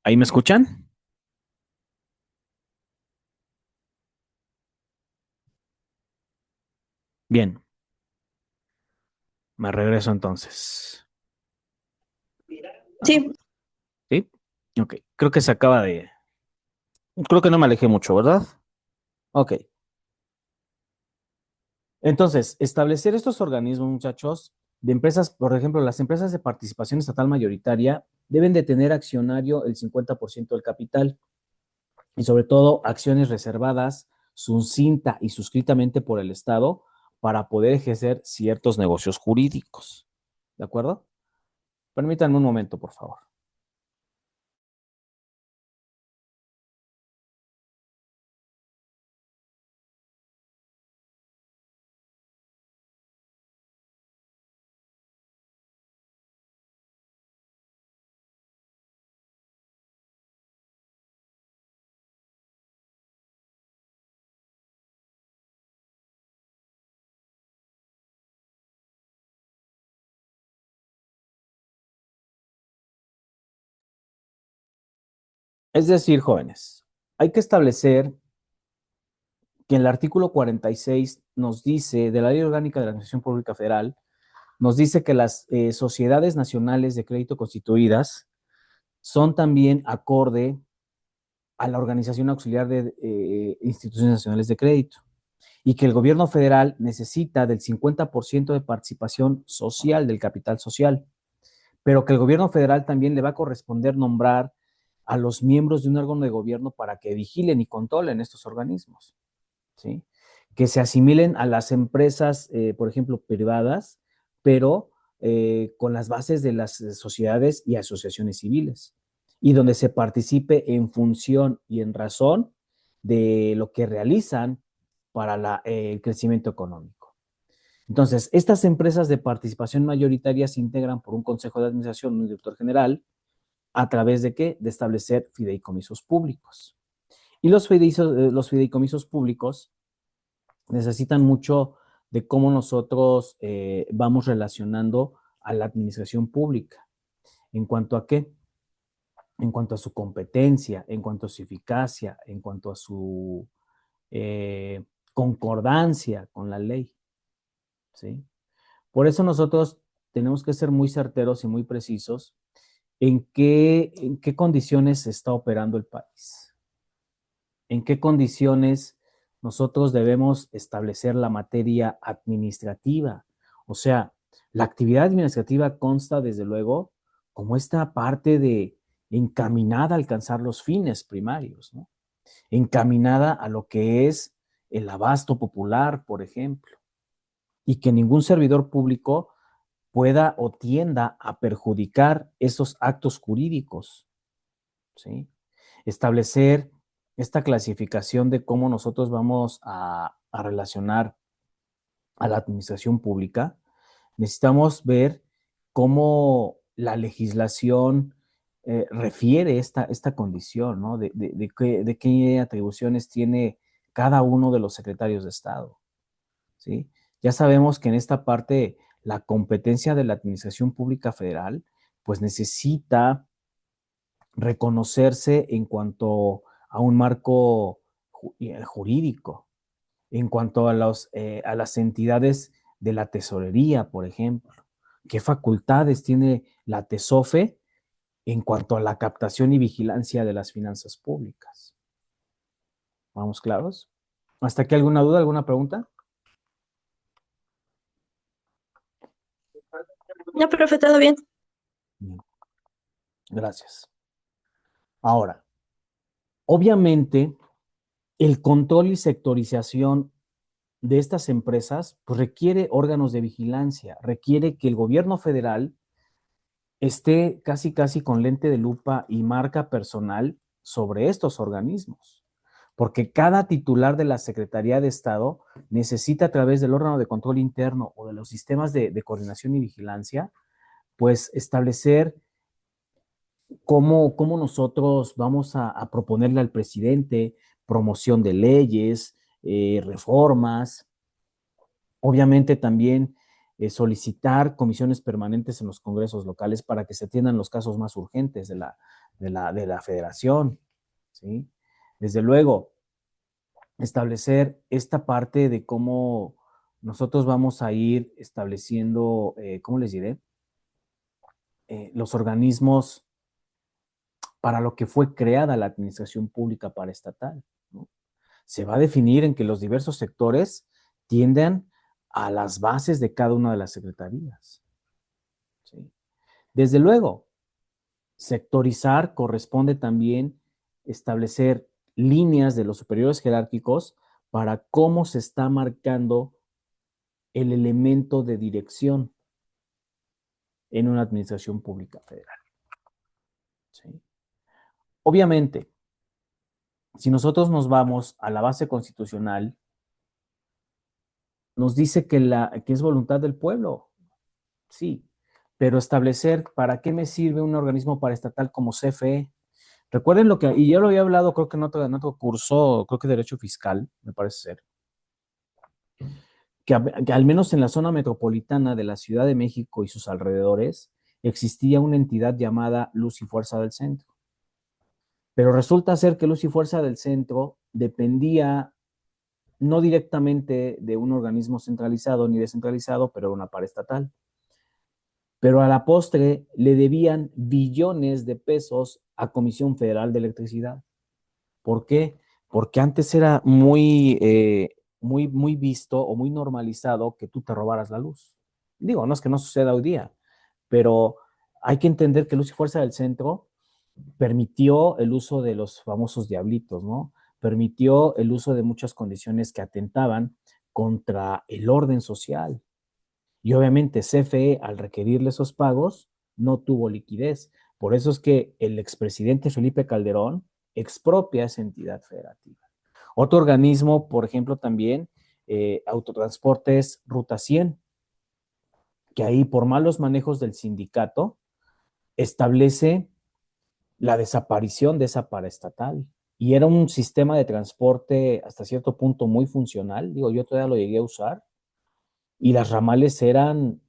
[SPEAKER 1] ¿Ahí me escuchan? Bien, me regreso entonces.
[SPEAKER 2] Sí,
[SPEAKER 1] ¿Sí? Ok, creo que se acaba de... Creo que no me alejé mucho, ¿verdad? Ok. Entonces, establecer estos organismos, muchachos, de empresas, por ejemplo, las empresas de participación estatal mayoritaria deben de tener accionario el 50% del capital y sobre todo acciones reservadas, cinta y suscritamente por el Estado para poder ejercer ciertos negocios jurídicos. ¿De acuerdo? Permítanme un momento, por favor. Es decir, jóvenes, hay que establecer que el artículo 46 nos dice, de la Ley Orgánica de la Administración Pública Federal, nos dice que las sociedades nacionales de crédito constituidas son también acorde a la Organización Auxiliar de Instituciones Nacionales de Crédito y que el gobierno federal necesita del 50% de participación social del capital social, pero que el gobierno federal también le va a corresponder nombrar a los miembros de un órgano de gobierno para que vigilen y controlen estos organismos, ¿sí? Que se asimilen a las empresas, por ejemplo, privadas, pero con las bases de las sociedades y asociaciones civiles, y donde se participe en función y en razón de lo que realizan para el crecimiento económico. Entonces, estas empresas de participación mayoritaria se integran por un consejo de administración, un director general, a través de qué? De establecer fideicomisos públicos. Y los fideicomisos públicos necesitan mucho de cómo nosotros vamos relacionando a la administración pública. ¿En cuanto a qué? En cuanto a su competencia, en cuanto a su eficacia, en cuanto a su eh, concordancia con la ley, ¿sí? Por eso nosotros tenemos que ser muy certeros y muy precisos en qué condiciones se está operando el país, en qué condiciones nosotros debemos establecer la materia administrativa. O sea, la actividad administrativa consta, desde luego, como esta parte de encaminada a alcanzar los fines primarios, ¿no? Encaminada a lo que es el abasto popular, por ejemplo, y que ningún servidor público pueda o tienda a perjudicar esos actos jurídicos, ¿sí? Establecer esta clasificación de cómo nosotros vamos a relacionar a la administración pública, necesitamos ver cómo la legislación refiere esta condición, ¿no? De qué atribuciones tiene cada uno de los secretarios de Estado, ¿sí? Ya sabemos que en esta parte la competencia de la Administración Pública Federal, pues necesita reconocerse en cuanto a un marco jurídico, en cuanto a las entidades de la tesorería, por ejemplo. ¿Qué facultades tiene la TESOFE en cuanto a la captación y vigilancia de las finanzas públicas? ¿Vamos claros? ¿Hasta aquí alguna duda, alguna pregunta?
[SPEAKER 2] no, profe, todo bien.
[SPEAKER 1] Bien, gracias. Ahora, obviamente, el control y sectorización de estas empresas pues, requiere órganos de vigilancia, requiere que el gobierno federal esté casi casi con lente de lupa y marca personal sobre estos organismos, porque cada titular de la Secretaría de Estado necesita a través del órgano de control interno o de los sistemas de coordinación y vigilancia, pues establecer cómo nosotros vamos a proponerle al presidente promoción de leyes, reformas, obviamente también solicitar comisiones permanentes en los congresos locales para que se atiendan los casos más urgentes de la federación, ¿sí? Desde luego, establecer esta parte de cómo nosotros vamos a ir estableciendo, ¿cómo les diré? Los organismos para lo que fue creada la administración pública paraestatal, ¿no? Se va a definir en que los diversos sectores tienden a las bases de cada una de las secretarías, ¿sí? Desde luego, sectorizar corresponde también establecer líneas de los superiores jerárquicos para cómo se está marcando el elemento de dirección en una administración pública federal, ¿sí? Obviamente, si nosotros nos vamos a la base constitucional, nos dice que es voluntad del pueblo, sí, pero establecer para qué me sirve un organismo paraestatal como CFE. Recuerden lo que, y yo lo había hablado, creo que en otro curso, creo que Derecho Fiscal, me parece ser, que al menos en la zona metropolitana de la Ciudad de México y sus alrededores existía una entidad llamada Luz y Fuerza del Centro. Pero resulta ser que Luz y Fuerza del Centro dependía no directamente de un organismo centralizado ni descentralizado, pero una paraestatal. Pero a la postre le debían billones de pesos a Comisión Federal de Electricidad. ¿Por qué? Porque antes era muy visto o muy normalizado que tú te robaras la luz. Digo, no es que no suceda hoy día, pero hay que entender que Luz y Fuerza del Centro permitió el uso de los famosos diablitos, ¿no? Permitió el uso de muchas condiciones que atentaban contra el orden social. Y obviamente CFE, al requerirle esos pagos, no tuvo liquidez. Por eso es que el expresidente Felipe Calderón expropia esa entidad federativa. Otro organismo, por ejemplo, también, Autotransportes Ruta 100, que ahí por malos manejos del sindicato establece la desaparición de esa paraestatal. Y era un sistema de transporte hasta cierto punto muy funcional. Digo, yo todavía lo llegué a usar. Y las ramales eran,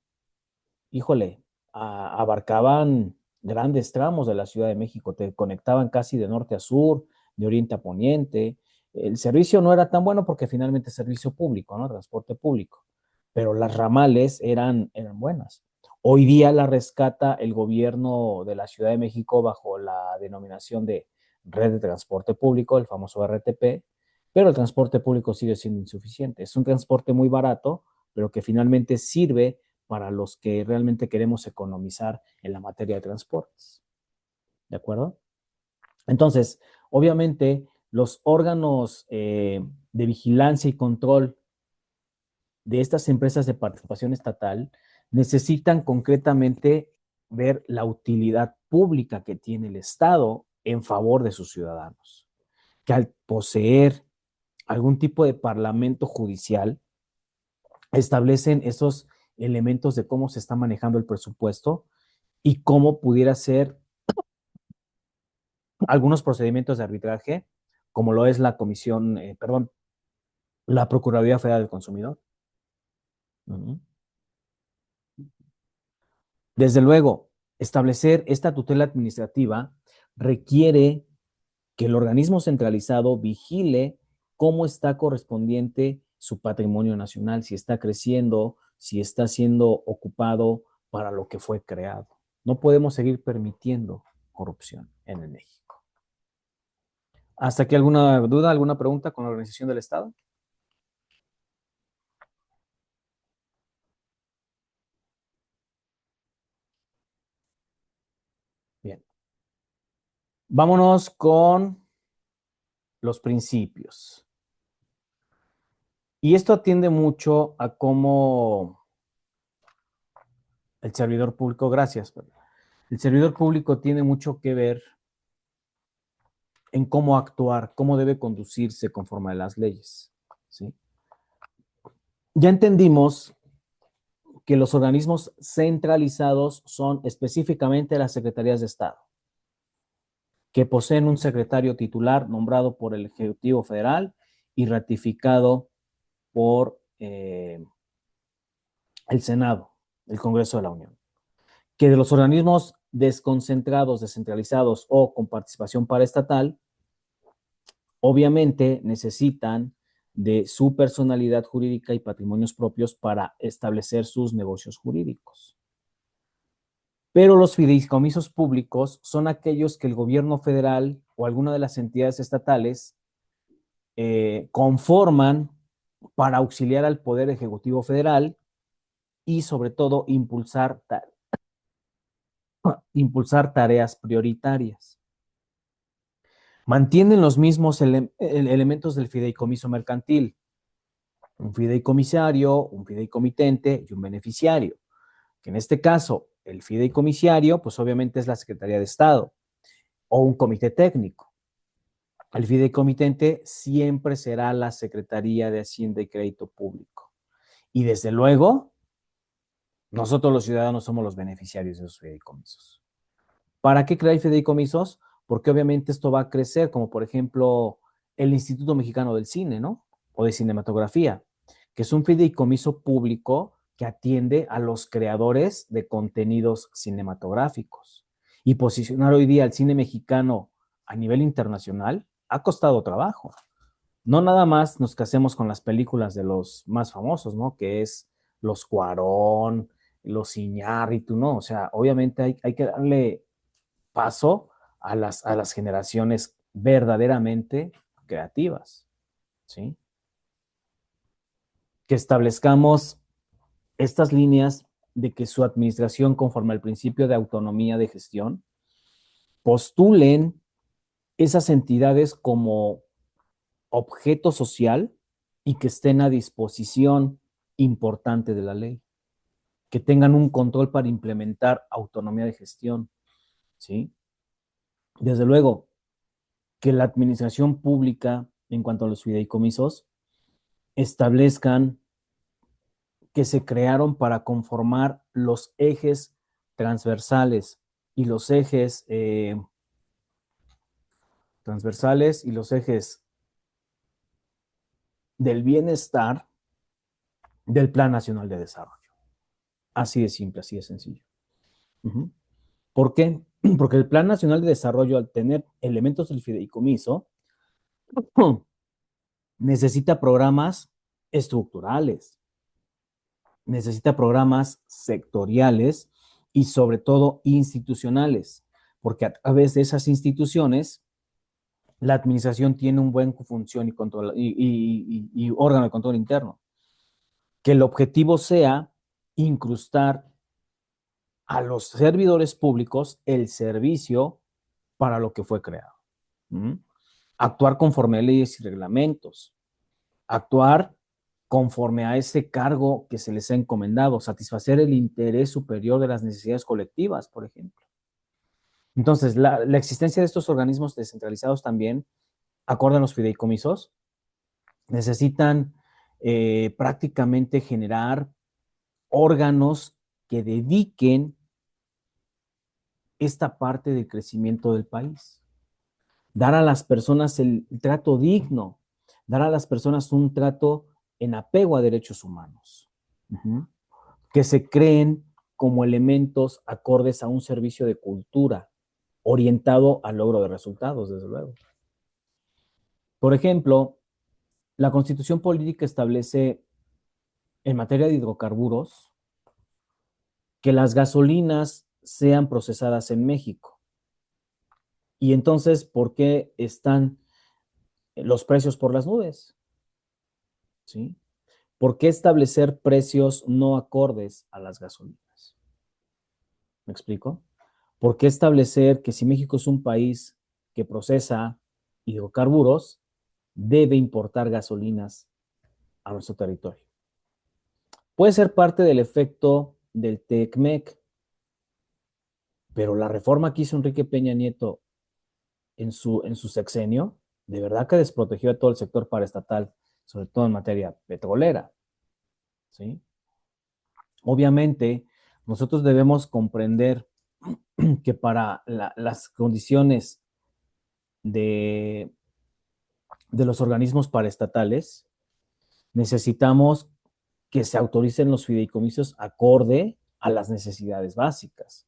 [SPEAKER 1] híjole, abarcaban grandes tramos de la Ciudad de México. Te conectaban casi de norte a sur, de oriente a poniente. El servicio no era tan bueno porque finalmente es servicio público, ¿no? Transporte público. Pero las ramales eran buenas. Hoy día la rescata el gobierno de la Ciudad de México bajo la denominación de Red de Transporte Público, el famoso RTP, pero el transporte público sigue siendo insuficiente. Es un transporte muy barato, pero que finalmente sirve para los que realmente queremos economizar en la materia de transportes. ¿De acuerdo? Entonces, obviamente, los órganos de vigilancia y control de estas empresas de participación estatal necesitan concretamente ver la utilidad pública que tiene el Estado en favor de sus ciudadanos, que al poseer algún tipo de parlamento judicial, establecen esos elementos de cómo se está manejando el presupuesto y cómo pudiera ser algunos procedimientos de arbitraje, como lo es la comisión, perdón, la Procuraduría Federal del Consumidor. Uh -huh. Desde luego, establecer esta tutela administrativa requiere que el organismo centralizado vigile cómo está correspondiente su patrimonio nacional, si está creciendo, si está siendo ocupado para lo que fue creado. No podemos seguir permitiendo corrupción en el México. ¿Hasta aquí alguna duda, alguna pregunta con la organización del Estado? Bien. Vámonos con los principios. Y esto atiende mucho a cómo el servidor público, gracias, el servidor público tiene mucho que ver en cómo actuar, cómo debe conducirse conforme a las leyes, ¿sí? Ya entendimos que los organismos centralizados son específicamente las secretarías de Estado, que poseen un secretario titular nombrado por el Ejecutivo Federal y ratificado por el Senado, el Congreso de la Unión, que de los organismos desconcentrados, descentralizados o con participación paraestatal, obviamente necesitan de su personalidad jurídica y patrimonios propios para establecer sus negocios jurídicos. Pero los fideicomisos públicos son aquellos que el gobierno federal o alguna de las entidades estatales conforman para auxiliar al Poder Ejecutivo Federal y sobre todo impulsar tareas prioritarias. Mantienen los mismos elementos del fideicomiso mercantil, un fideicomisario, un fideicomitente y un beneficiario, que en este caso el fideicomisario pues obviamente es la Secretaría de Estado o un comité técnico. El fideicomitente siempre será la Secretaría de Hacienda y Crédito Público. Y desde luego, nosotros los ciudadanos somos los beneficiarios de esos fideicomisos. ¿Para qué crear fideicomisos? Porque obviamente esto va a crecer, como por ejemplo el Instituto Mexicano del Cine, ¿no? O de Cinematografía, que es un fideicomiso público que atiende a los creadores de contenidos cinematográficos. Y posicionar hoy día al cine mexicano a nivel internacional ha costado trabajo. No nada más nos casemos con las películas de los más famosos, ¿no? Que es los Cuarón, los Iñárritu, ¿no? O sea, obviamente hay que darle paso a las generaciones verdaderamente creativas, ¿sí? Que establezcamos estas líneas de que su administración, conforme al principio de autonomía de gestión, postulen esas entidades como objeto social y que estén a disposición importante de la ley, que tengan un control para implementar autonomía de gestión, ¿sí? Desde luego, que la administración pública, en cuanto a los fideicomisos, establezcan que se crearon para conformar los ejes transversales y los ejes del bienestar del Plan Nacional de Desarrollo. Así de simple, así de sencillo. ¿Por qué? Porque el Plan Nacional de Desarrollo, al tener elementos del fideicomiso, necesita programas estructurales, necesita programas sectoriales y sobre todo institucionales, porque a través de esas instituciones la administración tiene un buen función y, control, y órgano de control interno. Que el objetivo sea incrustar a los servidores públicos el servicio para lo que fue creado. Actuar conforme a leyes y reglamentos, actuar conforme a ese cargo que se les ha encomendado, satisfacer el interés superior de las necesidades colectivas, por ejemplo. Entonces, la existencia de estos organismos descentralizados también, acorde a los fideicomisos, necesitan prácticamente generar órganos que dediquen esta parte del crecimiento del país. Dar a las personas el trato digno, dar a las personas un trato en apego a derechos humanos, que se creen como elementos acordes a un servicio de cultura orientado al logro de resultados, desde luego. Por ejemplo, la Constitución Política establece en materia de hidrocarburos que las gasolinas sean procesadas en México. Y entonces, ¿por qué están los precios por las nubes? ¿Sí? ¿Por qué establecer precios no acordes a las gasolinas? ¿Me explico? ¿Por qué establecer que si México es un país que procesa hidrocarburos, debe importar gasolinas a nuestro territorio? Puede ser parte del efecto del TECMEC, pero la reforma que hizo Enrique Peña Nieto en su sexenio, de verdad que desprotegió a todo el sector paraestatal, sobre todo en materia petrolera, ¿sí? Obviamente, nosotros debemos comprender que para las condiciones de, de los organismos paraestatales, necesitamos que se autoricen los fideicomisos acorde a las necesidades básicas.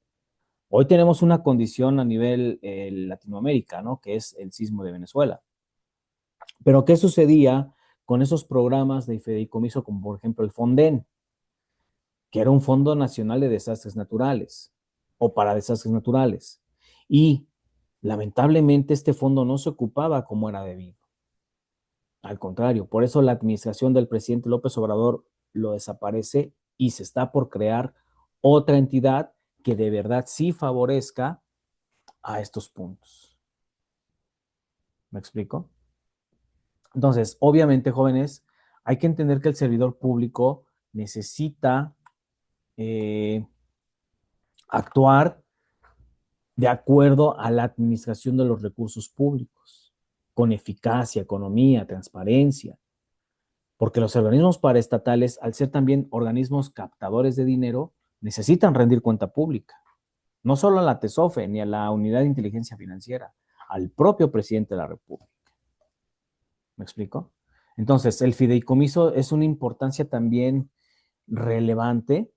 [SPEAKER 1] Hoy tenemos una condición a nivel Latinoamérica, ¿no? Que es el sismo de Venezuela. Pero ¿qué sucedía con esos programas de fideicomiso como por ejemplo el FONDEN, que era un Fondo Nacional de Desastres Naturales o para Desastres Naturales? Y lamentablemente este fondo no se ocupaba como era debido. Al contrario, por eso la administración del presidente López Obrador lo desaparece y se está por crear otra entidad que de verdad sí favorezca a estos puntos. ¿Me explico? Entonces, obviamente, jóvenes, hay que entender que el servidor público necesita actuar de acuerdo a la administración de los recursos públicos, con eficacia, economía, transparencia, porque los organismos paraestatales, al ser también organismos captadores de dinero, necesitan rendir cuenta pública, no solo a la TESOFE ni a la Unidad de Inteligencia Financiera, al propio presidente de la República. ¿Me explico? Entonces, el fideicomiso es una importancia también relevante.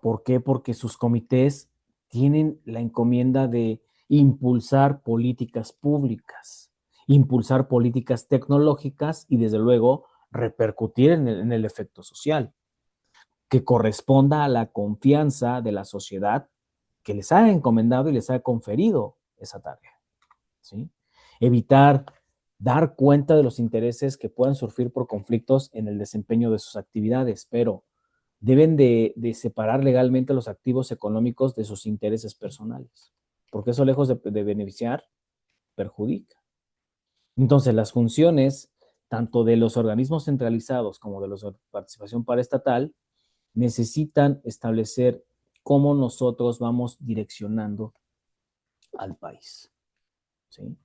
[SPEAKER 1] ¿Por qué? Porque sus comités tienen la encomienda de impulsar políticas públicas, impulsar políticas tecnológicas y desde luego repercutir en el efecto social, que corresponda a la confianza de la sociedad que les ha encomendado y les ha conferido esa tarea, ¿sí? Evitar dar cuenta de los intereses que puedan surgir por conflictos en el desempeño de sus actividades, pero deben de separar legalmente los activos económicos de sus intereses personales, porque eso lejos de beneficiar, perjudica. Entonces, las funciones tanto de los organismos centralizados como de los de participación paraestatal necesitan establecer cómo nosotros vamos direccionando al país, ¿sí?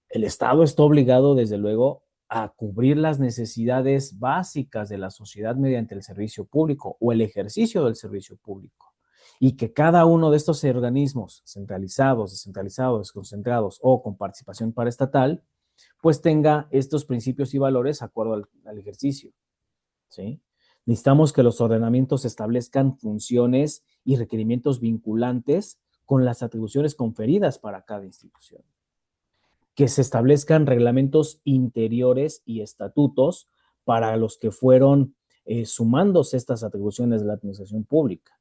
[SPEAKER 1] El Estado está obligado, desde luego, a cubrir las necesidades básicas de la sociedad mediante el servicio público o el ejercicio del servicio público. Y que cada uno de estos organismos, centralizados, descentralizados, desconcentrados o con participación paraestatal, pues tenga estos principios y valores de acuerdo al ejercicio, ¿sí? Necesitamos que los ordenamientos establezcan funciones y requerimientos vinculantes con las atribuciones conferidas para cada institución, que se establezcan reglamentos interiores y estatutos para los que fueron sumándose estas atribuciones de la administración pública,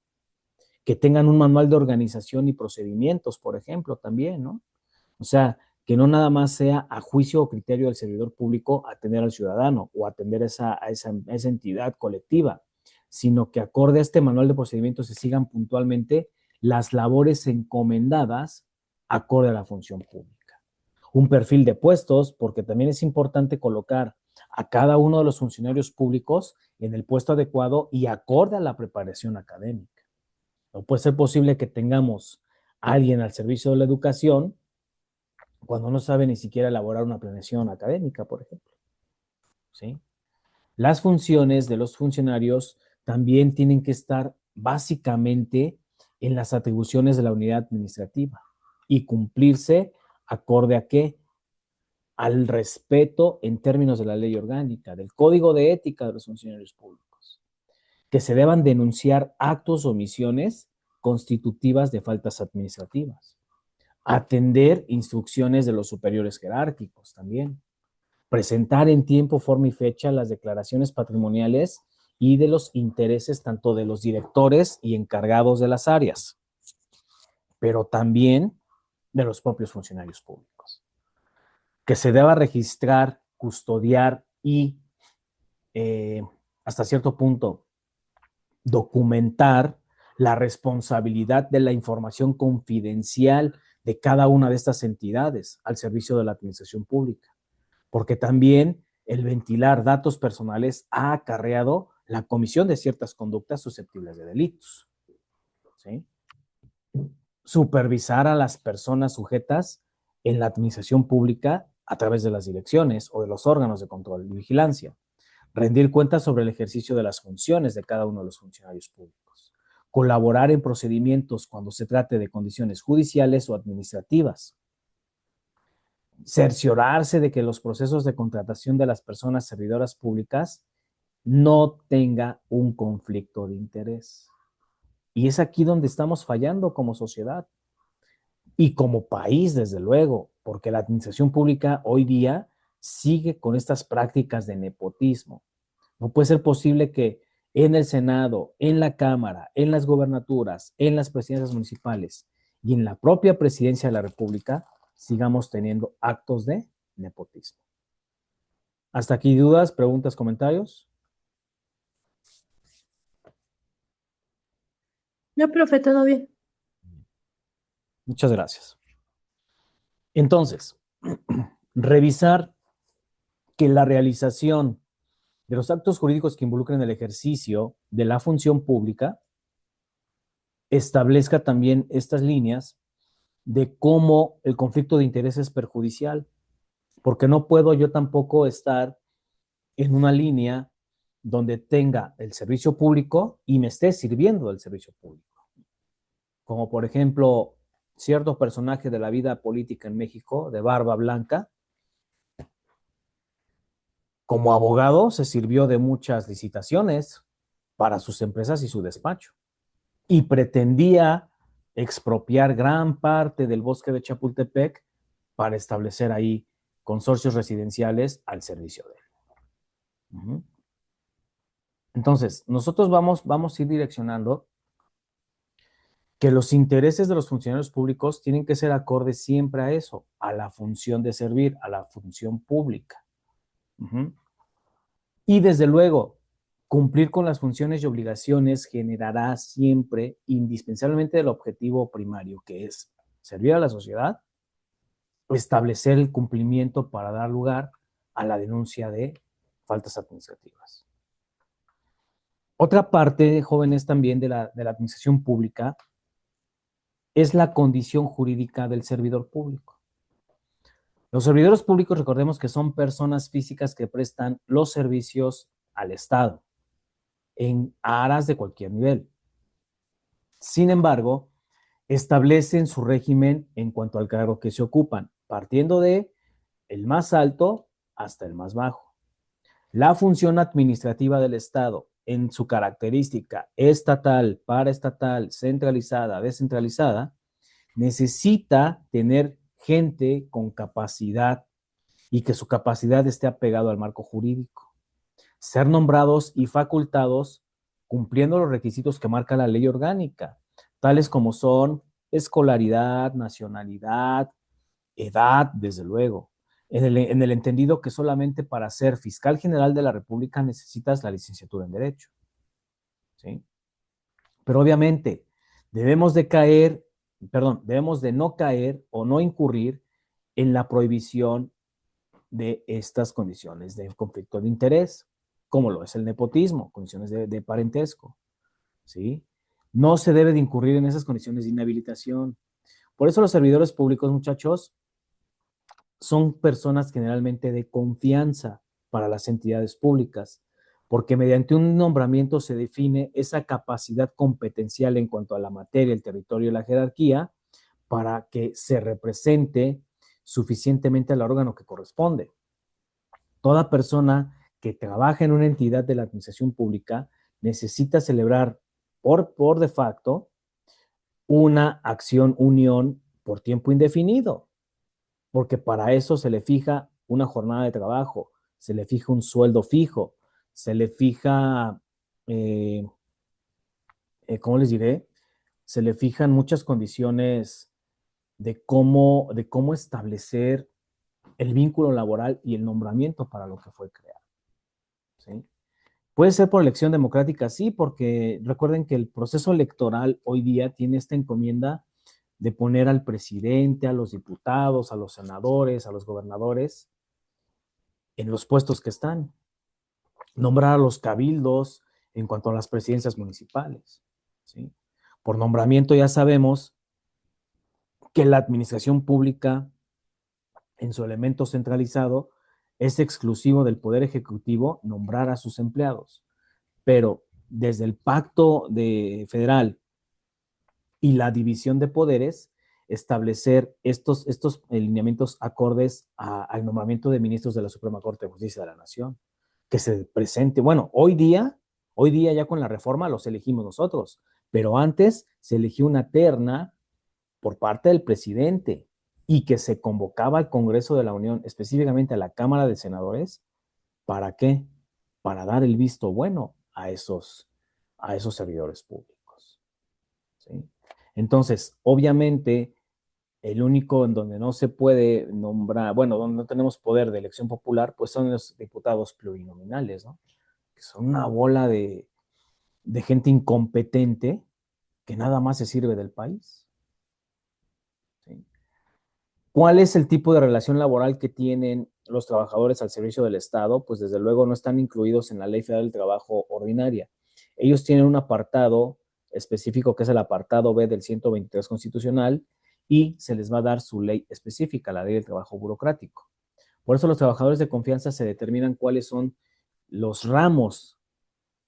[SPEAKER 1] que tengan un manual de organización y procedimientos, por ejemplo, también, ¿no? O sea, que no nada más sea a juicio o criterio del servidor público atender al ciudadano o atender a esa entidad colectiva, sino que acorde a este manual de procedimientos se sigan puntualmente las labores encomendadas acorde a la función pública. Un perfil de puestos, porque también es importante colocar a cada uno de los funcionarios públicos en el puesto adecuado y acorde a la preparación académica. No puede ser posible que tengamos a alguien al servicio de la educación cuando no sabe ni siquiera elaborar una planeación académica, por ejemplo, ¿sí? Las funciones de los funcionarios también tienen que estar básicamente en las atribuciones de la unidad administrativa y cumplirse acorde a qué, al respeto en términos de la ley orgánica, del código de ética de los funcionarios públicos, que se deban denunciar actos o omisiones constitutivas de faltas administrativas, atender instrucciones de los superiores jerárquicos también, presentar en tiempo, forma y fecha las declaraciones patrimoniales y de los intereses tanto de los directores y encargados de las áreas, pero también de los propios funcionarios públicos. Que se deba registrar, custodiar y hasta cierto punto documentar la responsabilidad de la información confidencial de cada una de estas entidades al servicio de la administración pública, porque también el ventilar datos personales ha acarreado la comisión de ciertas conductas susceptibles de delitos, ¿sí? Supervisar a las personas sujetas en la administración pública a través de las direcciones o de los órganos de control y vigilancia, rendir cuentas sobre el ejercicio de las funciones de cada uno de los funcionarios públicos, colaborar en procedimientos cuando se trate de condiciones judiciales o administrativas, cerciorarse de que los procesos de contratación de las personas servidoras públicas no tenga un conflicto de interés. Y es aquí donde estamos fallando como sociedad y como país, desde luego, porque la administración pública hoy día sigue con estas prácticas de nepotismo. No puede ser posible que en el Senado, en la Cámara, en las gobernaturas, en las presidencias municipales y en la propia presidencia de la República sigamos teniendo actos de nepotismo. Hasta aquí dudas, preguntas, comentarios.
[SPEAKER 2] No, profe, todo bien.
[SPEAKER 1] Muchas gracias. Entonces, revisar que la realización de los actos jurídicos que involucren el ejercicio de la función pública establezca también estas líneas de cómo el conflicto de interés es perjudicial, porque no puedo yo tampoco estar en una línea donde tenga el servicio público y me esté sirviendo del servicio público. Como por ejemplo, cierto personaje de la vida política en México, de barba blanca, como abogado se sirvió de muchas licitaciones para sus empresas y su despacho y pretendía expropiar gran parte del bosque de Chapultepec para establecer ahí consorcios residenciales al servicio de él. Entonces, nosotros vamos a ir direccionando que los intereses de los funcionarios públicos tienen que ser acordes siempre a eso, a la función de servir, a la función pública. Y desde luego, cumplir con las funciones y obligaciones generará siempre indispensablemente el objetivo primario, que es servir a la sociedad, establecer el cumplimiento para dar lugar a la denuncia de faltas administrativas. Otra parte, jóvenes, también de la administración pública es la condición jurídica del servidor público. Los servidores públicos, recordemos que son personas físicas que prestan los servicios al Estado en aras de cualquier nivel. Sin embargo, establecen su régimen en cuanto al cargo que se ocupan, partiendo de el más alto hasta el más bajo. La función administrativa del Estado, en su característica estatal, paraestatal, centralizada, descentralizada, necesita tener gente con capacidad y que su capacidad esté apegado al marco jurídico. Ser nombrados y facultados cumpliendo los requisitos que marca la ley orgánica, tales como son escolaridad, nacionalidad, edad, desde luego. En el entendido que solamente para ser fiscal general de la República necesitas la licenciatura en Derecho. ¿Sí? Pero obviamente debemos de no caer o no incurrir en la prohibición de estas condiciones de conflicto de interés, como lo es el nepotismo, condiciones de parentesco, ¿sí? No se debe de incurrir en esas condiciones de inhabilitación. Por eso los servidores públicos, muchachos, son personas generalmente de confianza para las entidades públicas, porque mediante un nombramiento se define esa capacidad competencial en cuanto a la materia, el territorio y la jerarquía para que se represente suficientemente al órgano que corresponde. Toda persona que trabaja en una entidad de la administración pública necesita celebrar por de facto una acción unión por tiempo indefinido, porque para eso se le fija una jornada de trabajo, se le fija un sueldo fijo, se le fija, ¿cómo les diré? Se le fijan muchas condiciones de cómo establecer el vínculo laboral y el nombramiento para lo que fue creado. ¿Sí? Puede ser por elección democrática, sí, porque recuerden que el proceso electoral hoy día tiene esta encomienda de poner al presidente, a los diputados, a los senadores, a los gobernadores en los puestos que están, nombrar a los cabildos en cuanto a las presidencias municipales. ¿Sí? Por nombramiento ya sabemos que la administración pública en su elemento centralizado es exclusivo del Poder Ejecutivo nombrar a sus empleados, pero desde el pacto federal y la división de poderes, establecer estos lineamientos acordes al nombramiento de ministros de la Suprema Corte de Justicia de la Nación. que se presente. Bueno, hoy día ya con la reforma los elegimos nosotros, pero antes se eligió una terna por parte del presidente y que se convocaba al Congreso de la Unión, específicamente a la Cámara de Senadores. ¿Para qué? Para dar el visto bueno a esos servidores públicos. ¿Sí? Entonces, obviamente, el único en donde no se puede nombrar, bueno, donde no tenemos poder de elección popular, pues son los diputados plurinominales, ¿no? Que son una bola de gente incompetente que nada más se sirve del país. ¿Sí? ¿Cuál es el tipo de relación laboral que tienen los trabajadores al servicio del Estado? Pues desde luego no están incluidos en la Ley Federal del Trabajo ordinaria. Ellos tienen un apartado específico que es el apartado B del 123 constitucional y se les va a dar su ley específica, la Ley del Trabajo Burocrático. Por eso los trabajadores de confianza se determinan cuáles son los ramos,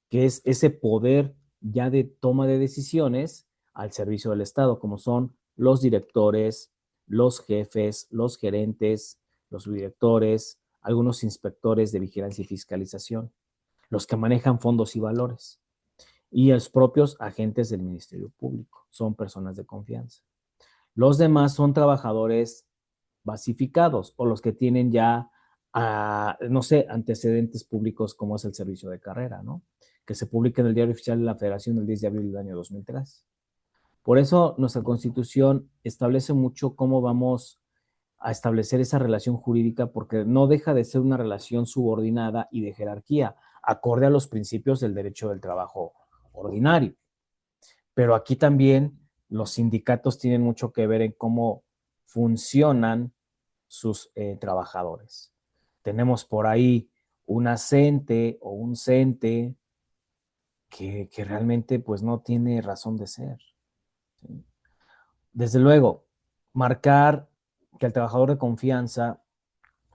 [SPEAKER 1] que es ese poder ya de toma de decisiones al servicio del Estado, como son los directores, los jefes, los gerentes, los subdirectores, algunos inspectores de vigilancia y fiscalización, los que manejan fondos y valores, y los propios agentes del Ministerio Público, son personas de confianza. Los demás son trabajadores basificados o los que tienen ya, no sé, antecedentes públicos como es el servicio de carrera, ¿no? Que se publica en el Diario Oficial de la Federación el 10 de abril del año 2003. Por eso nuestra Constitución establece mucho cómo vamos a establecer esa relación jurídica, porque no deja de ser una relación subordinada y de jerarquía, acorde a los principios del derecho del trabajo ordinario. Pero aquí también los sindicatos tienen mucho que ver en cómo funcionan sus trabajadores. Tenemos por ahí una CENTE o un CENTE que realmente pues no tiene razón de ser. ¿Sí? Desde luego, marcar que el trabajador de confianza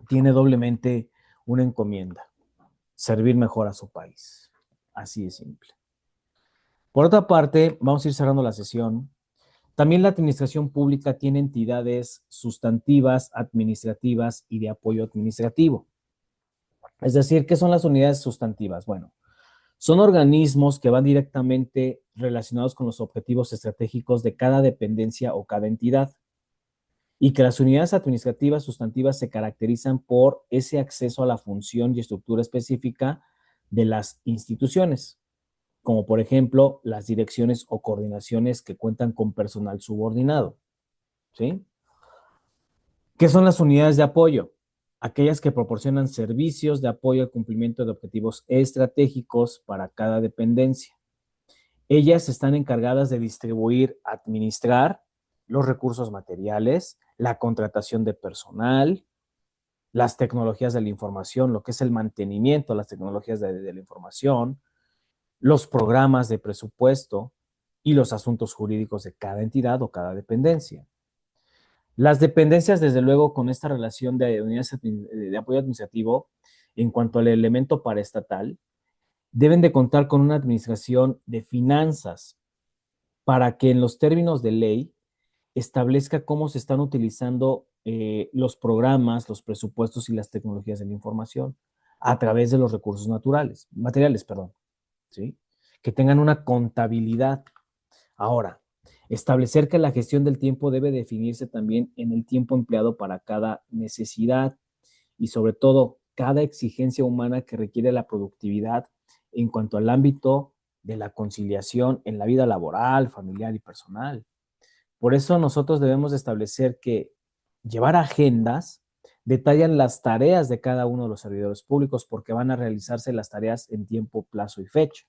[SPEAKER 1] tiene doblemente una encomienda, servir mejor a su país. Así de simple. Por otra parte, vamos a ir cerrando la sesión. También la administración pública tiene entidades sustantivas, administrativas y de apoyo administrativo. Es decir, ¿qué son las unidades sustantivas? Bueno, son organismos que van directamente relacionados con los objetivos estratégicos de cada dependencia o cada entidad y que las unidades administrativas sustantivas se caracterizan por ese acceso a la función y estructura específica de las instituciones, como por ejemplo las direcciones o coordinaciones que cuentan con personal subordinado. ¿Sí? ¿Qué son las unidades de apoyo? Aquellas que proporcionan servicios de apoyo al cumplimiento de objetivos estratégicos para cada dependencia. Ellas están encargadas de distribuir, administrar los recursos materiales, la contratación de personal, las tecnologías de la información, lo que es el mantenimiento, las tecnologías de la información, los programas de presupuesto y los asuntos jurídicos de cada entidad o cada dependencia. Las dependencias, desde luego, con esta relación de unidades de apoyo administrativo, en cuanto al elemento paraestatal, deben de contar con una administración de finanzas para que en los términos de ley establezca cómo se están utilizando los programas, los presupuestos y las tecnologías de la información a través de los recursos materiales, perdón, ¿sí? Que tengan una contabilidad. Ahora, establecer que la gestión del tiempo debe definirse también en el tiempo empleado para cada necesidad y sobre todo cada exigencia humana que requiere la productividad en cuanto al ámbito de la conciliación en la vida laboral, familiar y personal. Por eso nosotros debemos establecer que llevar agendas detallan las tareas de cada uno de los servidores públicos porque van a realizarse las tareas en tiempo, plazo y fecha.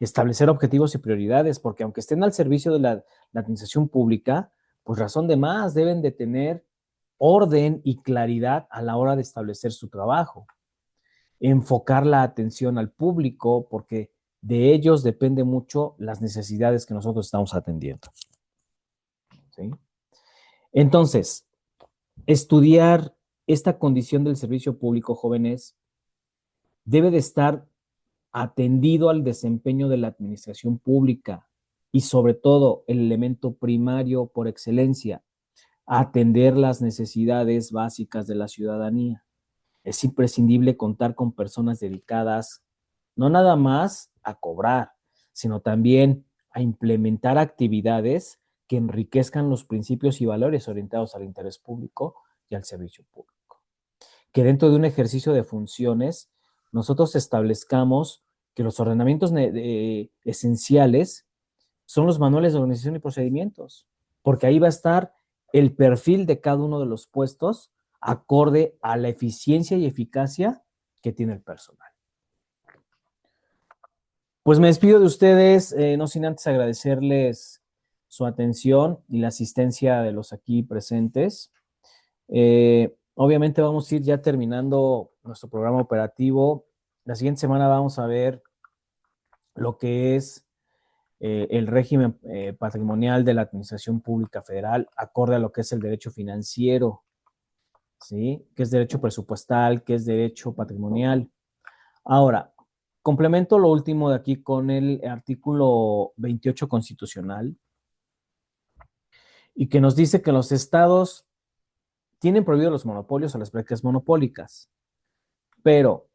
[SPEAKER 1] Establecer objetivos y prioridades, porque aunque estén al servicio de la administración pública, pues razón de más, deben de tener orden y claridad a la hora de establecer su trabajo. Enfocar la atención al público, porque de ellos depende mucho las necesidades que nosotros estamos atendiendo. ¿Sí? Entonces, estudiar esta condición del servicio público, jóvenes, debe de estar atendido al desempeño de la administración pública y sobre todo el elemento primario por excelencia, atender las necesidades básicas de la ciudadanía. Es imprescindible contar con personas dedicadas no nada más a cobrar, sino también a implementar actividades que enriquezcan los principios y valores orientados al interés público y al servicio público. Que dentro de un ejercicio de funciones, nosotros establezcamos que los ordenamientos esenciales son los manuales de organización y procedimientos, porque ahí va a estar el perfil de cada uno de los puestos acorde a la eficiencia y eficacia que tiene el personal. Pues me despido de ustedes, no sin antes agradecerles su atención y la asistencia de los aquí presentes. Obviamente vamos a ir ya terminando nuestro programa operativo. La siguiente semana vamos a ver lo que es el régimen patrimonial de la Administración Pública Federal, acorde a lo que es el derecho financiero, ¿sí? Que es derecho presupuestal, que es derecho patrimonial. Ahora, complemento lo último de aquí con el artículo 28 constitucional y que nos dice que los estados tienen prohibido los monopolios o las prácticas monopólicas, pero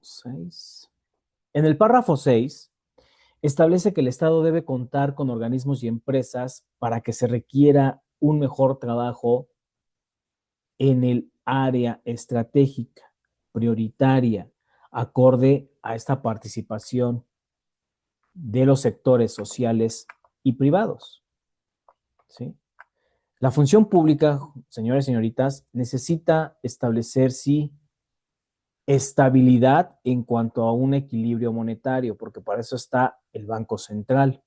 [SPEAKER 1] 6. En el párrafo 6 establece que el Estado debe contar con organismos y empresas para que se requiera un mejor trabajo en el área estratégica, prioritaria, acorde a esta participación de los sectores sociales y privados. ¿Sí? La función pública, señores y señoritas, necesita establecer, sí, estabilidad en cuanto a un equilibrio monetario, porque para eso está el Banco Central.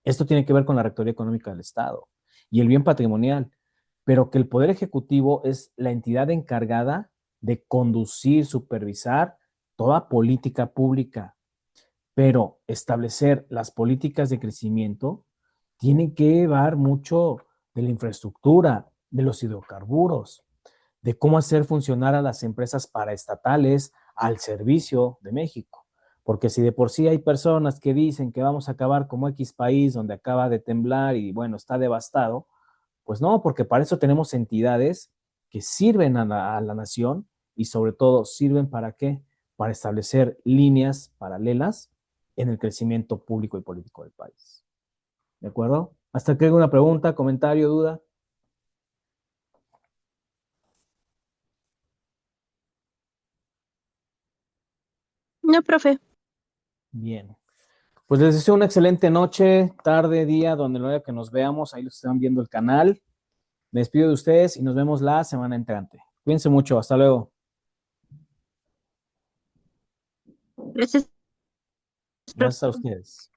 [SPEAKER 1] Esto tiene que ver con la rectoría económica del Estado y el bien patrimonial, pero que el Poder Ejecutivo es la entidad encargada de conducir, supervisar toda política pública, pero establecer las políticas de crecimiento tiene que llevar mucho de la infraestructura, de los hidrocarburos, de cómo hacer funcionar a las empresas paraestatales al servicio de México. Porque si de por sí hay personas que dicen que vamos a acabar como X país donde acaba de temblar y bueno, está devastado, pues no, porque para eso tenemos entidades que sirven a la nación y sobre todo sirven para qué? Para establecer líneas paralelas en el crecimiento público y político del país. ¿De acuerdo? Hasta que haya una pregunta, comentario, duda.
[SPEAKER 2] No, profe.
[SPEAKER 1] Bien. Pues les deseo una excelente noche, tarde, día, donde lo haya que nos veamos. Ahí los están viendo el canal. Me despido de ustedes y nos vemos la semana entrante. Cuídense mucho. Hasta luego.
[SPEAKER 2] Gracias, profe.
[SPEAKER 1] Gracias a ustedes.